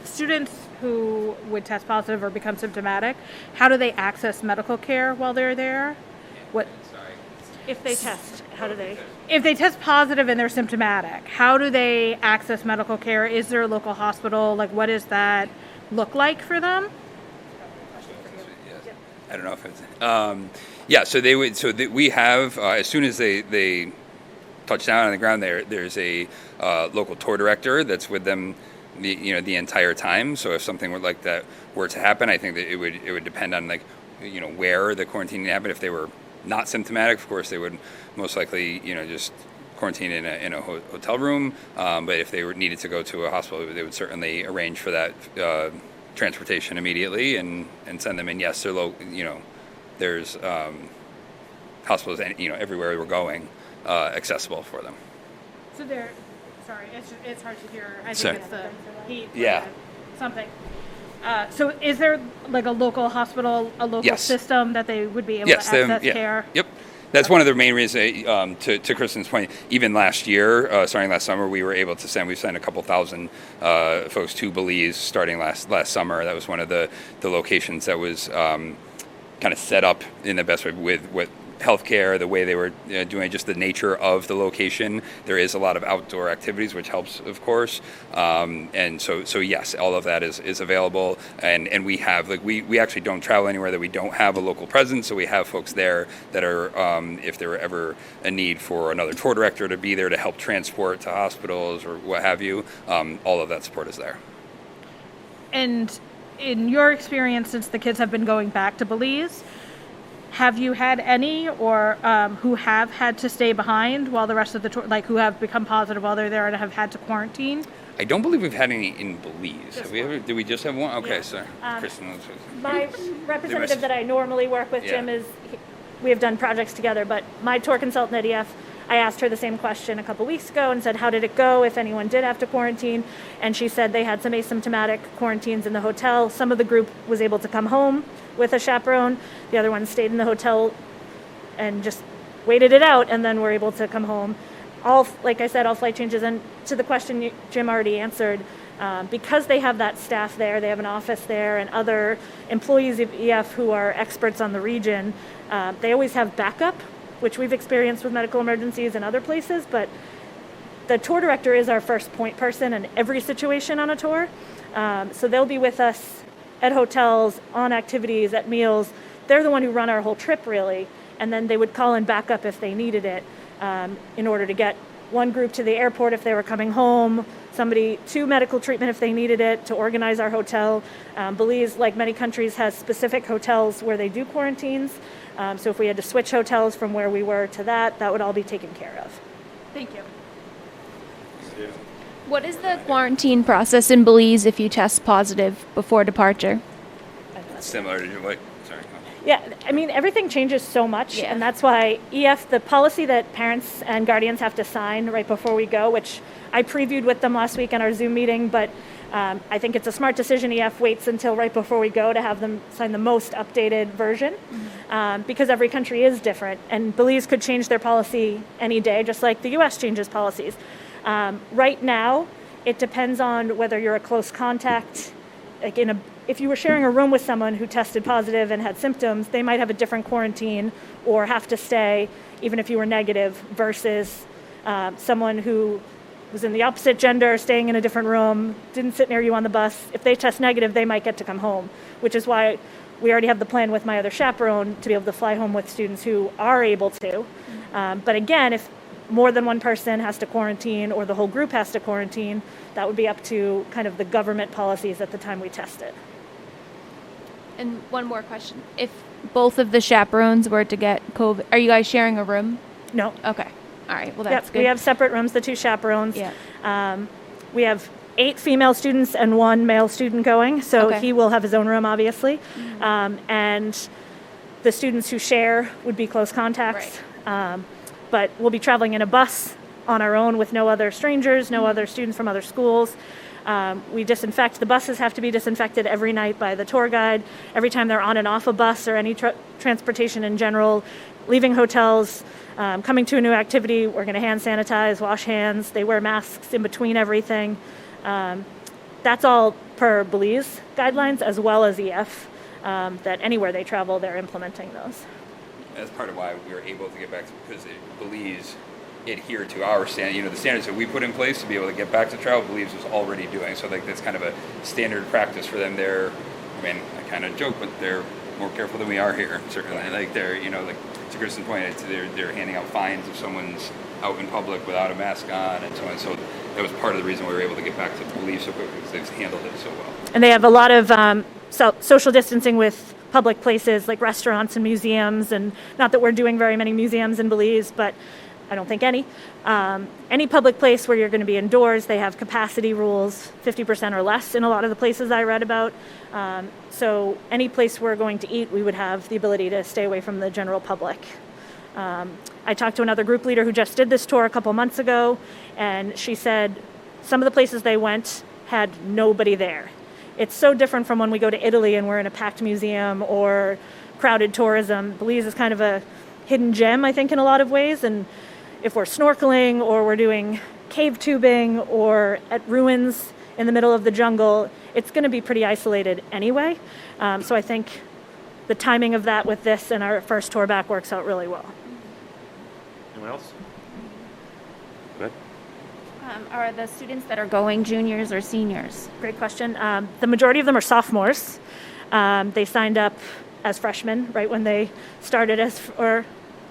Students who would test positive or become symptomatic, how do they access medical care while they're there? What? If they test, how do they? If they test positive and they're symptomatic, how do they access medical care? Is there a local hospital? Like, what does that look like for them? I don't know if it's, so they would. So we have as soon as they touch down on the ground, there's a local tour director that's with them, the entire time. So if something like that were to happen, I think that it would depend on where the quarantine happened. If they were not symptomatic, of course they would most likely just quarantine in a hotel room. But if they needed to go to a hospital, they would certainly arrange for that. Transportation immediately and send them in. Yes, there's hospitals everywhere we're going accessible for them. So sorry, it's hard to hear. I think Sorry. it's the heat. Yeah. Something. So is there like a local hospital, a local Yes. system that they would be able to access care? Yep. That's one of the main reasons, to Kristen's point, even last year, starting last summer, we sent a couple thousand folks to Belize starting last summer. That was one of the locations that was kind of set up in the best way with healthcare, the way they were doing, just the nature of the location. There is a lot of outdoor activities, which helps, of course. And so yes, all of that is available. And we have, we actually don't travel anywhere that we don't have a local presence. So we have folks there that are, if there were ever a need for another tour director to be there to help transport to hospitals or what have you, all of that support is there. And in your experience, since the kids have been going back to Belize, have you had any or who have had to stay behind while the rest of the tour, who have become positive while they're there and have had to quarantine? I don't believe we've had any in Belize. Have we ever? Did we just have one? Okay, Yeah. so Kristen. My representative that I normally work with, Jim, we have done projects together, but my tour consultant at EF, I asked her the same question a couple weeks ago and said, how did it go if anyone did have to quarantine? And she said they had some asymptomatic quarantines in the hotel. Some of the group was able to come home with a chaperone. The other one stayed in the hotel and just waited it out and then were able to come home. Like I said, all flight changes. And to the question Jim already answered, because they have that staff there, they have an office there and other employees of EF who are experts on the region, they always have backup, which we've experienced with medical emergencies in other places, but the tour director is our first point person in every situation on a tour. So they'll be with us at hotels, on activities, at meals. They're the one who run our whole trip, really. And then they would call in backup if they needed it, in order to get one group to the airport if they were coming home, somebody to medical treatment if they needed it, to organize our hotel. Belize, like many countries, has specific hotels where they do quarantines. So if we had to switch hotels from where we were to that would all be taken care of. Thank you. What is the quarantine process in Belize if you test positive before departure? Similar to what? Sorry. Yeah, I mean, everything changes so much, and that's why the policy that parents and guardians have to sign right before we go, which I previewed with them last week in our Zoom meeting, but I think it's a smart decision. EF waits until right before we go to have them sign the most updated version, because every country is different, and Belize could change their policy any day, just like the U.S. changes policies. Right now, it depends on whether you're a close contact. Like if you were sharing a room with someone who tested positive and had symptoms, they might have a different quarantine or have to stay even if you were negative, versus someone who was in the opposite gender, staying in a different room, didn't sit near you on the bus. If they test negative, they might get to come home, which is why we already have the plan with my other chaperone to be able to fly home with students who are able to. But again, if more than one person has to quarantine or the whole group has to quarantine, that would be up to kind of the government policies at the time we test it. And one more question. If both of the chaperones were to get COVID, are you guys sharing a room? No. Okay. All right. Well, that's good. We have separate rooms, the two chaperones. Yeah. We have 8 female students and 1 male student going, so he will have his own room, obviously. And the students who share would be close contacts. Right. But we'll be traveling in a bus on our own with no other strangers, no other students from other schools. We disinfect. The buses have to be disinfected every night by the tour guide. Every time they're on and off a bus or any transportation in general, leaving hotels, coming to a new activity, we're going to hand sanitize, wash hands. They wear masks in between everything. That's all per Belize guidelines, as well as EF, that anywhere they travel, they're implementing those. That's part of why we were able to get back to, because Belize adhere to our the standards that we put in place to be able to get back to travel. Belize was already doing so. Like that's kind of a standard practice for them. I mean, I kind of joke, but they're more careful than we are here. Certainly, like they're like to Kristen's point, they're handing out fines if someone's out in public without a mask on and so on. So that was part of the reason we were able to get back to Belize so quickly, because they've handled it so well. And they have a lot of social distancing with public places like restaurants and museums, and not that we're doing very many museums in Belize, but I don't think any. Any public place where you're going to be indoors, they have capacity rules, 50% or less in a lot of the places I read about. So any place we're going to eat, we would have the ability to stay away from the general public. I talked to another group leader who just did this tour a couple months ago, and she said some of the places they went had nobody there. It's so different from when we go to Italy and we're in a packed museum or crowded tourism. Belize is kind of a hidden gem, I think, in a lot of ways. And if we're snorkeling or we're doing cave tubing or at ruins in the middle of the jungle, it's going to be pretty isolated anyway. So I think the timing of that with this and our first tour back works out really well. Anyone else? Go ahead. Are the students that are going juniors or seniors? Great question. The majority of them are sophomores. They signed up as freshmen right when they started or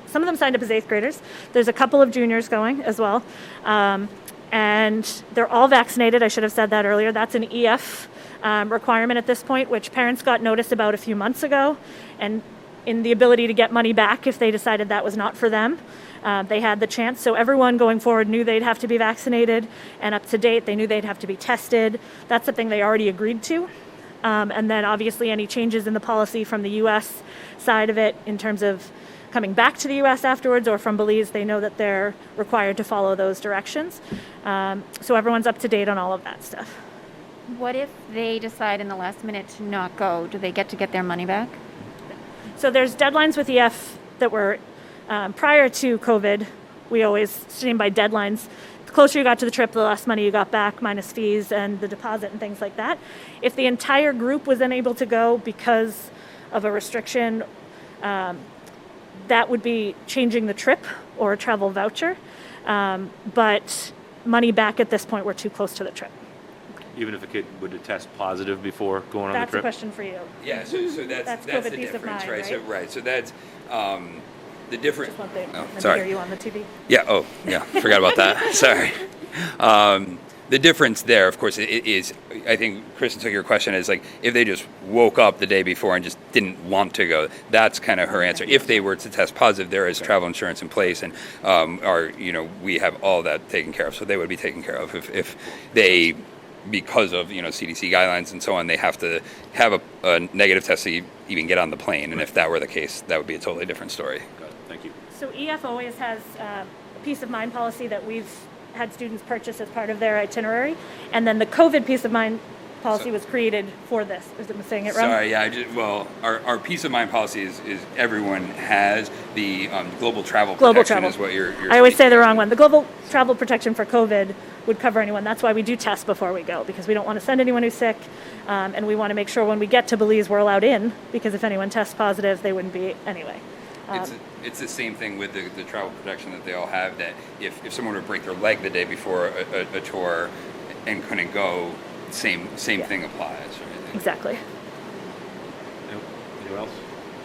some of them signed up as 8th graders. There's a couple of juniors going as well. And they're all vaccinated. I should have said that earlier. That's an EF requirement at this point, which parents got notice about a few months ago, and in the ability to get money back if they decided that was not for them. They had the chance. So everyone going forward knew they'd have to be vaccinated, and up to date, they knew they'd have to be tested. That's something they already agreed to. And then obviously any changes in the policy from the U.S. side of it in terms of coming back to the U.S. afterwards or from Belize, they know that they're required to follow those directions. So everyone's up to date on all of that stuff. What if they decide in the last minute to not go? Do they get their money back? So there's deadlines with EF that were prior to COVID. We always stand by deadlines. The closer you got to the trip, the less money you got back, minus fees and the deposit and things like that. If the entire group was unable to go because of a restriction, that would be changing the trip or a travel voucher. But money back at this point. We're too close to the trip. Even if a kid would test positive before going on the That's a trip? question for you. Yeah, so that's COVID the peace of difference, mind, right? So right? so that's the difference. Just want them to sorry. hear you on the TV. Yeah. Oh, yeah. Forgot about that. Sorry. The difference there, of course, is I think Kristen took your question as like if they just woke up the day before and just didn't want to go. That's kind of her answer. If they were to test positive, there is travel insurance in place, and we have all that taken care of. So they would be taken care of if they, because of CDC guidelines and so on, they have to have a negative test to even get on the plane. And if that were the case, that would be a totally different story. Got it. Thank you. So EF always has a peace of mind policy that we've had students purchase as part of their itinerary. And then the COVID peace of mind policy was created for this. Is it saying it wrong? Sorry, yeah. Our peace of mind policy is everyone has the global travel protection is what you're I always say the wrong one. The global travel protection for COVID would cover anyone. That's why we do test before we go, because we don't want to send anyone who's sick, and we want to make sure when we get to Belize we're allowed in, because if anyone tests positive, they wouldn't be anyway. It's the same thing with the travel protection that they all have, that if someone were to break their leg the day before a tour and couldn't go, same thing applies, right? Exactly. Anyone else?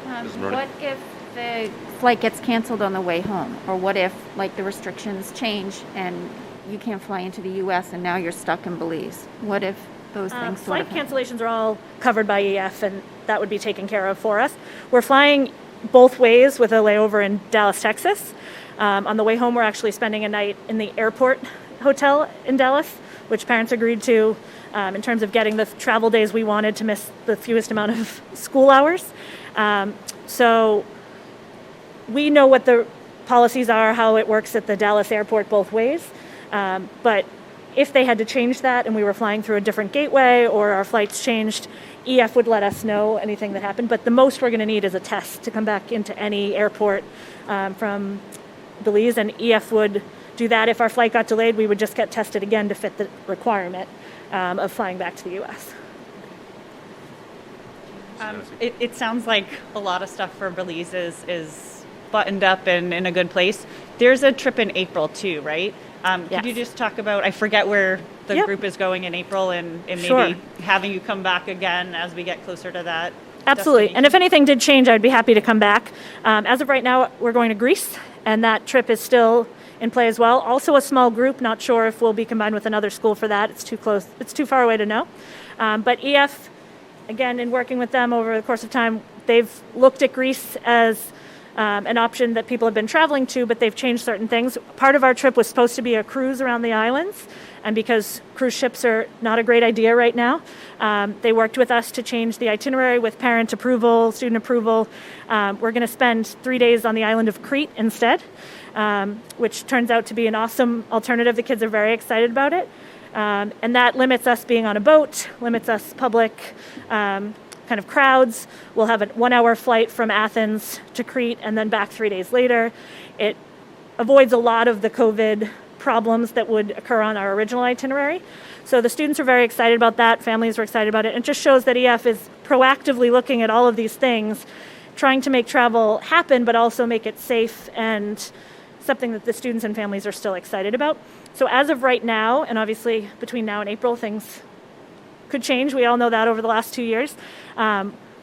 Mrs. Maroney? What if the flight gets canceled on the way home? Or what if, like, the restrictions change and you can't fly into the U.S. and now you're stuck in Belize? What if those things sort Flight of happen? cancellations are all covered by EF, and that would be taken care of for us. We're flying both ways with a layover in Dallas, Texas. On the way home, we're actually spending a night in the airport hotel in Dallas, which parents agreed to in terms of getting the travel days we wanted to miss the fewest amount of school hours. So we know what the policies are, how it works at the Dallas airport both ways. But if they had to change that and we were flying through a different gateway or our flights changed, EF would let us know anything that happened. But the most we're going to need is a test to come back into any airport from Belize, and EF would do that. If our flight got delayed, we would just get tested again to fit the requirement of flying back to the U.S. It sounds like a lot of stuff for Belize is buttoned up and in a good place. There's a trip in April too, right? Could you just talk about, I forget where the group is going in April, and maybe having you come back again as we get closer to that? Absolutely. And if anything did change, I'd be happy to come back. As of right now, we're going to Greece, and that trip is still in play as well. Also a small group, not sure if we'll be combined with another school for that. It's too close. It's too far away to know. But EF, again, in working with them over the course of time, they've looked at Greece as an option that people have been traveling to, but they've changed certain things. Part of our trip was supposed to be a cruise around the islands, and because cruise ships are not a great idea right now, they worked with us to change the itinerary with parent approval, student approval. We're going to spend 3 days on the island of Crete instead, which turns out to be an awesome alternative. The kids are very excited about it. And that limits us being on a boat, limits us public kind of crowds. We'll have a 1-hour flight from Athens to Crete and then back 3 days later. It avoids a lot of the COVID problems that would occur on our original itinerary. So the students are very excited about that. Families are excited about it. It just shows that EF is proactively looking at all of these things, trying to make travel happen, but also make it safe and something that the students and families are still excited about. So as of right now, and obviously between now and April, things could change. We all know that over the last 2 years.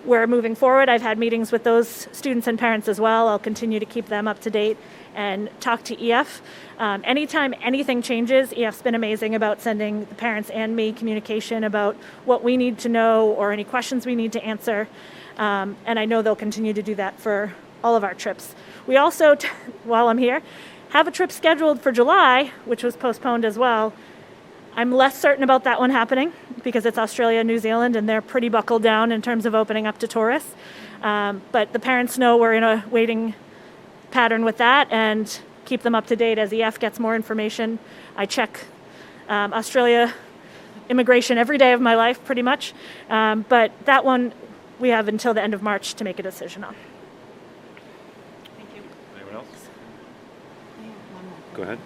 We're moving forward. I've had meetings with those students and parents as well. I'll continue to keep them up to date and talk to EF. Anytime anything changes, EF's been amazing about sending the parents and me communication about what we need to know or any questions we need to answer. And I know they'll continue to do that for all of our trips. We also, while I'm here, have a trip scheduled for July, which was postponed as well. I'm less certain about that one happening because it's Australia and New Zealand, and they're pretty buckled down in terms of opening up to tourists. But the parents know we're in a waiting pattern with that and keep them up to date as EF gets more information. I check Australia immigration every day of my life, pretty much. But that one we have until the end of March to make a decision on. Anyone else? Go ahead.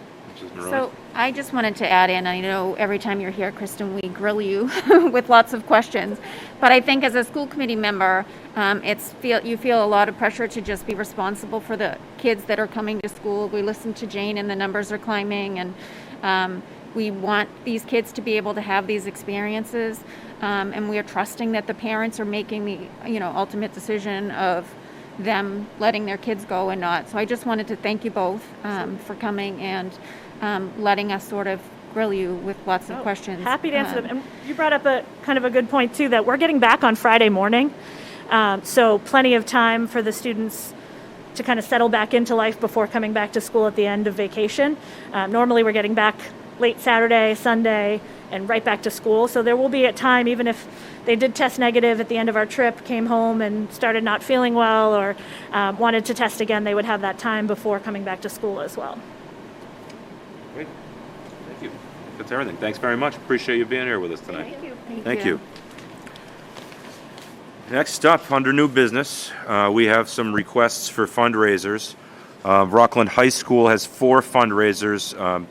So I just wanted to add in, I know every time you're here, Kristen, we grill you with lots of questions, but I think as a school committee member, you feel a lot of pressure to just be responsible for the kids that are coming to school. We listen to Jane and the numbers are climbing, and We want these kids to be able to have these experiences, and we are trusting that the parents are making the, ultimate decision of them letting their kids go and not. So I just wanted to thank you both for coming and letting us sort of grill you with lots of questions. Happy to answer them. And you brought up a kind of a good point too, that we're getting back on Friday morning. So plenty of time for the students to kind of settle back into life before coming back to school at the end of vacation. Normally we're getting back late Saturday, Sunday, and right back to school. So there will be a time, even if they did test negative at the end of our trip, came home and started not feeling well, or wanted to test again, they would have that time before coming back to school as well. Great. Thank you. That's everything. Thanks very much. Appreciate you being here with us tonight. Thank you. Thank you. Next up, under new business, we have some requests for fundraisers. Rockland High School has 4 fundraisers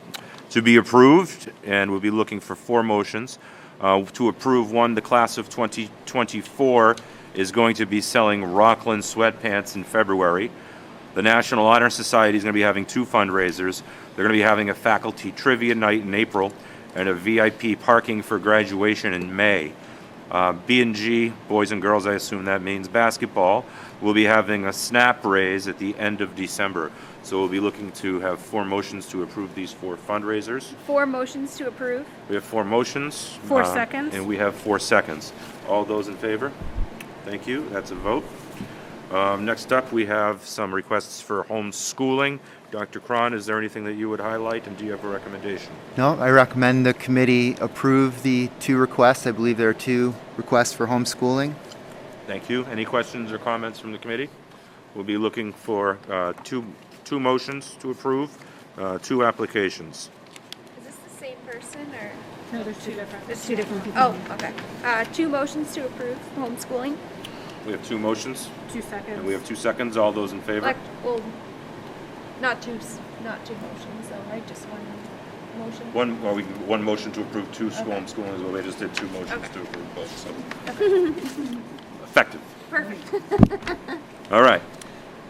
to be approved, and we'll be looking for 4 motions. To approve one, the class of 2024 is going to be selling Rockland sweatpants in February. The National Honor Society is going to be having 2 fundraisers. They're going to be having a faculty trivia night in April and a VIP parking for graduation in May. B&G, boys and girls, I assume that means basketball, will be having a snap raise at the end of December. So we'll be looking to have 4 motions to approve these 4 fundraisers. 4 motions to approve. We have 4 motions. 4 seconds. And we have 4 seconds. All those in favor? Thank you. That's a vote. Next up, we have some requests for homeschooling. Dr. Cron, is there anything that you would highlight, and do you have a recommendation? No, I recommend the committee approve the 2 requests. I believe there are 2 requests for homeschooling. Thank you. Any questions or comments from the committee? We'll be looking for two motions to approve, 2 applications. Is this the same person or? No, there's 2 different. It's 2 different people. Oh, okay. 2 motions to approve homeschooling. We have 2 motions, 2 seconds. and we have 2 seconds. All those in favor? Well, not two motions, though, right? Just one motion. One motion to approve 2 homeschooling as well. They just did 2 motions to approve both, so. Effective. Perfect. All right.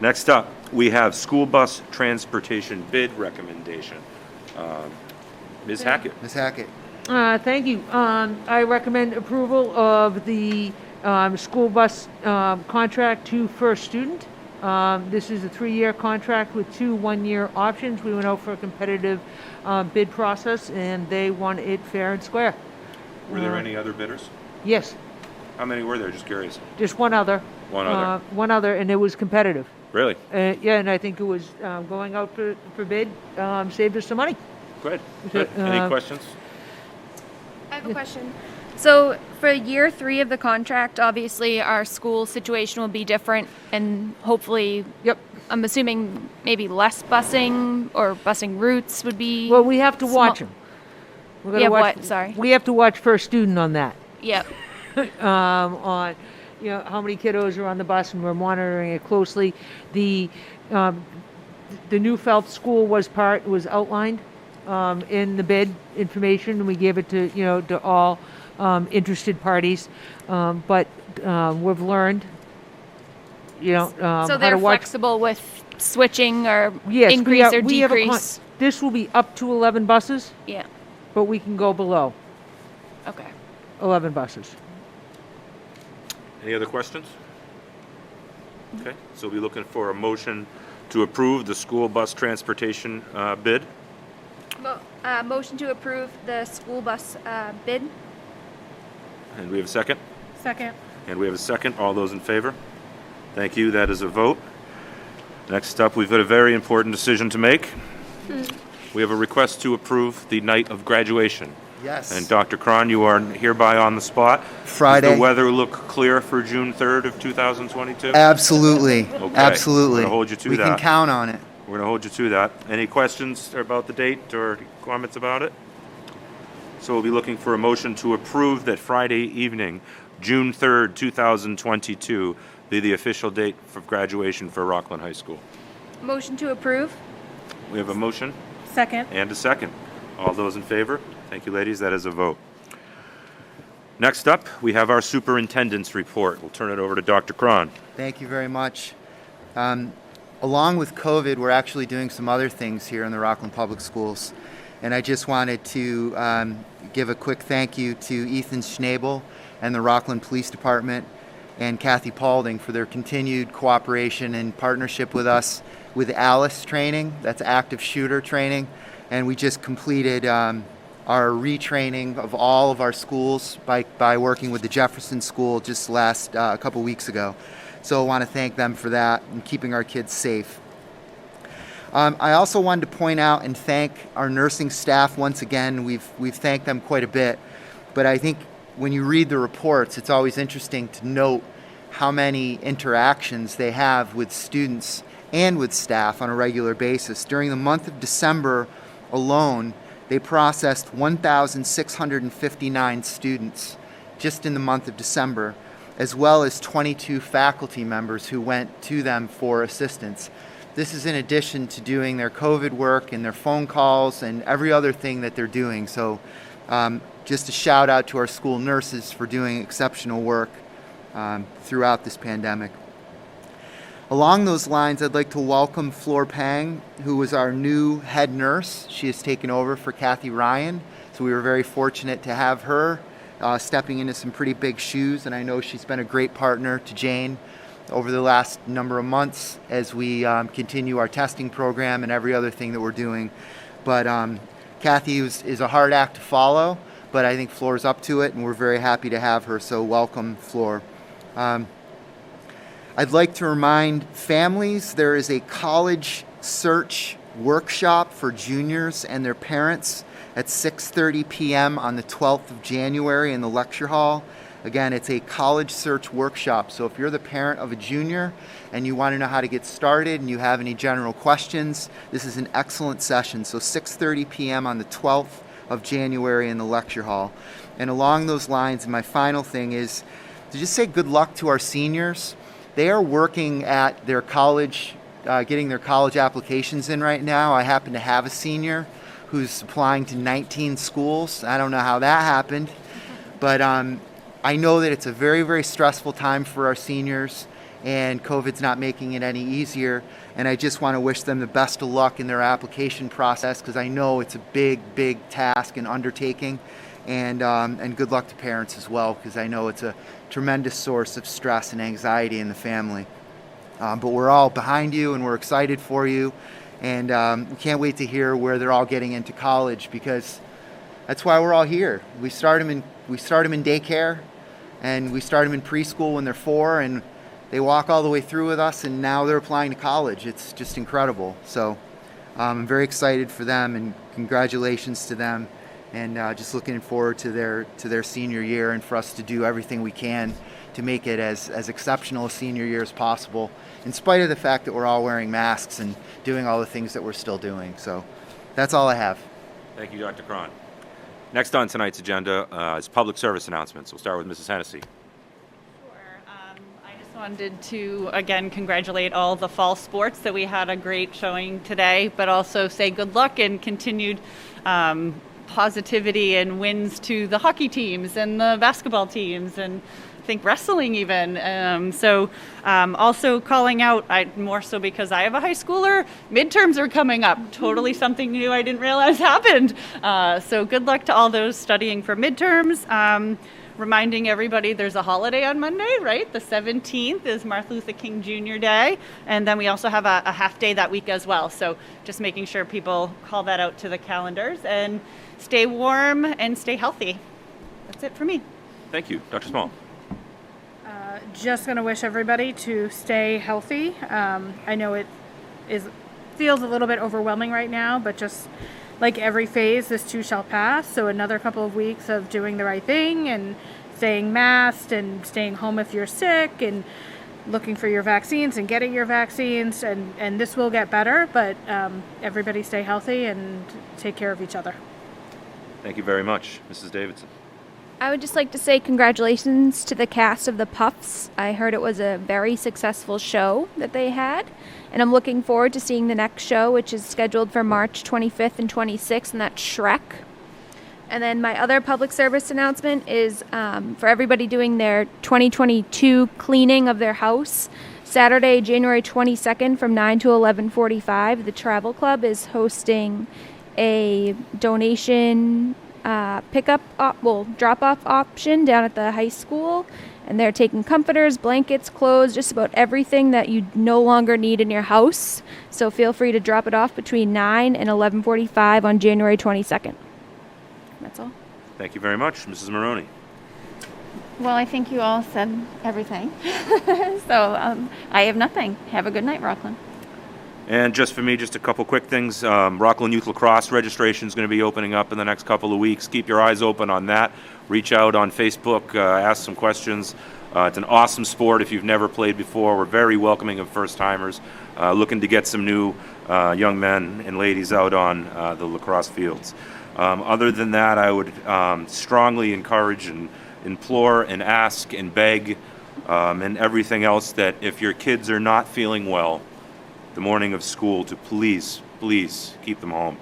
Next up, we have school bus transportation bid recommendation. Ms. Hackett. Ms. Hackett. Thank you. I recommend approval of the school bus contract to First Student. This is a 3-year contract with 2 one-year options. We went out for a competitive bid process, and they won it fair and square. Were there any other bidders? Yes, How many were there? Just curious. just one other. One other. One other, and it was competitive. Really? Yeah, and I think it was going out for bid saved us some money. Good. Good. Any questions? I have a question. So for year 3 of the contract, obviously our school situation will be different, and hopefully, Yep. I'm assuming maybe less busing or busing routes would be. Well, we have to watch them. Yeah, what? Sorry. We have to watch First Student on that. Yep. On how many kiddos are on the bus, and we're monitoring it closely. The new Phelps school was outlined in the bid information, and we gave it to all interested parties. But we've learned, So how they're to watch. flexible with switching or Yes, increase or we have a decrease. this will be up to 11 buses, Yeah. but we can go below Okay. 11 buses. Any other questions? Okay, so we'll be looking for a motion to approve the school bus transportation bid. Motion to approve the school bus bid. And we have a second? Second. And we have a second. All those in favor? Thank you. That is a vote. Next up, we've got a very important decision to make. We have a request to approve the night of graduation. Yes. And Dr. Cron, you are hereby on the spot. Friday. Does the weather look clear for June 3rd of 2022? Absolutely. Okay. Absolutely. We're gonna hold you to we that. can count on it. We're going to hold you to that. Any questions about the date or comments about it? So we'll be looking for a motion to approve that Friday evening, June 3rd, 2022, be the official date for graduation for Rockland High School. Motion to approve. We have a motion Second. and a second. All those in favor? Thank you, ladies. That is a vote. Next up, we have our Superintendents Report. We'll turn it over to Dr. Cron. Thank you very much. Along with COVID, we're actually doing some other things here in the Rockland Public Schools. And I just wanted to give a quick thank you to Ethan Schnabel and the Rockland Police Department and Kathy Paulding for their continued cooperation and partnership with us with ALICE training, that's active shooter training. And we just completed our retraining of all of our schools by working with the Jefferson School just last a couple weeks ago. So I want to thank them for that and keeping our kids safe. I also wanted to point out and thank our nursing staff once again. We've thanked them quite a bit, but I think when you read the reports, it's always interesting to note how many interactions they have with students and with staff on a regular basis. During the month of December alone, they processed 1,659 students just in the month of December, as well as 22 faculty members who went to them for assistance. This is in addition to doing their COVID work and their phone calls and every other thing that they're doing. So just a shout out to our school nurses for doing exceptional work throughout this pandemic. Along those lines, I'd like to welcome Flor Pang, who was our new head nurse. She has taken over for Kathy Ryan, so we were very fortunate to have her stepping into some pretty big shoes, and I know she's been a great partner to Jane over the last number of months as we continue our testing program and every other thing that we're doing. But Kathy is a hard act to follow, but I think Flor's up to it, and we're very happy to have her, so welcome, Flor. I'd like to remind families there is a college search workshop for juniors and their parents at 6:30 p.m. on the 12th of January in the lecture hall. Again, it's a college search workshop, so if you're the parent of a junior and you want to know how to get started and you have any general questions, this is an excellent session. So 6:30 p.m. on the 12th of January in the lecture hall. And along those lines, and my final thing is to just say good luck to our seniors. They are working at their college, getting their college applications in right now. I happen to have a senior who's applying to 19 schools. I don't know how that happened, but I know that it's a very, very stressful time for our seniors, and COVID's not making it any easier. And I just want to wish them the best of luck in their application process, because I know it's a big, big task and undertaking. And good luck to parents as well, because I know it's a tremendous source of stress and anxiety in the family. But we're all behind you, and we're excited for you, and we can't wait to hear where they're all getting into college, because that's why we're all here. We start them in daycare, and we start them in preschool when they're 4, and they walk all the way through with us, and now they're applying to college. It's just incredible. So I'm very excited for them, and congratulations to them. And just looking forward to their senior year, and for us to do everything we can to make it as exceptional a senior year as possible, in spite of the fact that we're all wearing masks and doing all the things that we're still doing. So that's all I have. Thank you, Dr. Cron. Next on tonight's agenda is public service announcements. We'll start with Mrs. Hennessy. I just wanted to, again, congratulate all the fall sports that we had a great showing today, but also say good luck and continued positivity and wins to the hockey teams and the basketball teams, and I think wrestling even. Also calling out, more so because I have a high schooler, midterms are coming up. Totally something new I didn't realize happened. So good luck to all those studying for midterms. Reminding everybody there's a holiday on Monday, right? The 17th is Martin Luther King Jr. Day. And then we also have a half day that week as well. So just making sure people call that out to the calendars, and stay warm and stay healthy. That's it for me. Thank you. Dr. Small. Just going to wish everybody to stay healthy. I know it feels a little bit overwhelming right now, but just like every phase, this too shall pass. So another couple of weeks of doing the right thing and staying masked and staying home if you're sick and looking for your vaccines and getting your vaccines. And this will get better, but everybody stay healthy and take care of each other. Thank you very much. Mrs. Davidson. I would just like to say congratulations to the cast of the Puffs. I heard it was a very successful show that they had, and I'm looking forward to seeing the next show, which is scheduled for March 25th and 26th, and that's Shrek. And then my other public service announcement is for everybody doing their 2022 cleaning of their house. Saturday, January 22nd from 9 to 11:45, the Travel Club is hosting a donation drop-off option down at the high school, and they're taking comforters, blankets, clothes, just about everything that you no longer need in your house. So feel free to drop it off between 9 and 11:45 on January 22nd. That's all. Thank you very much. Mrs. Maroney. Well, I think you all said everything. So I have nothing. Have a good night, Rockland. And just for me, just a couple quick things. Rockland Youth Lacrosse registration is going to be opening up in the next couple of weeks. Keep your eyes open on that. Reach out on Facebook, ask some questions. It's an awesome sport if you've never played before. We're very welcoming of first-timers, looking to get some new young men and ladies out on the lacrosse fields. Other than that, I would strongly encourage and implore and ask and beg and everything else that if your kids are not feeling well the morning of school, to please keep them home.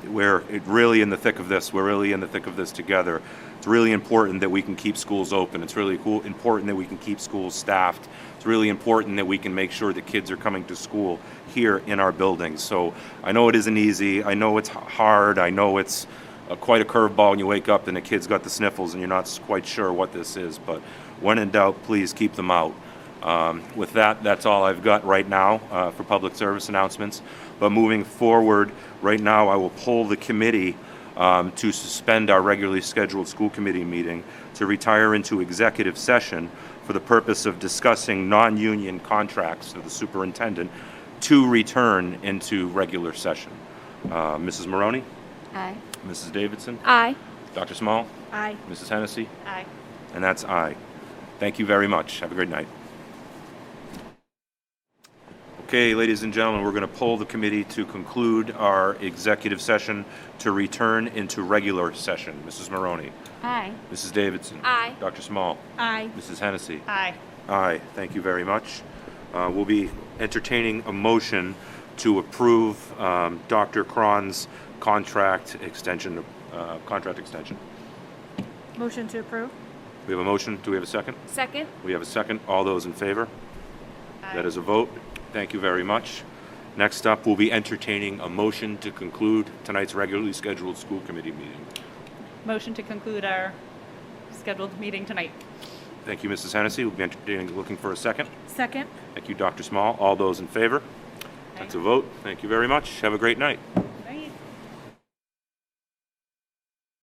We're really in the thick of this. We're really in the thick of this together. It's really important that we can keep schools open. It's really important that we can keep schools staffed. It's really important that we can make sure that kids are coming to school here in our buildings. So I know it isn't easy. I know it's hard. I know it's quite a curveball when you wake up and the kid's got the sniffles and you're not quite sure what this is. But when in doubt, please keep them out. With that, that's all I've got right now for public service announcements. But moving forward, right now I will poll the committee to suspend our regularly scheduled school committee meeting to retire into executive session for the purpose of discussing non-union contracts of the superintendent to return into regular session. Mrs. Maroney? Aye. Mrs. Davidson? Aye. Dr. Small? Aye. Mrs. Hennessy? Aye. And that's aye. Thank you very much. Have a great night. Okay, ladies and gentlemen, we're going to poll the committee to conclude our executive session to return into regular session. Mrs. Maroney? Aye. Mrs. Davidson? Aye. Dr. Small? Aye. Mrs. Hennessy? Aye. Aye. Thank you very much. We'll be entertaining a motion to approve Dr. Cron's contract extension. Motion to approve? We have a motion. Do we have a second? Second. We have a second. All those in favor? That is a vote. Thank you very much. Next up, we'll be entertaining a motion to conclude tonight's regularly scheduled school committee meeting. Motion to conclude our scheduled meeting tonight. Thank you, Mrs. Hennessy. We'll be looking for a second. Second? Thank you, Dr. Small. All those in favor? That's a vote. Thank you very much. Have a great night.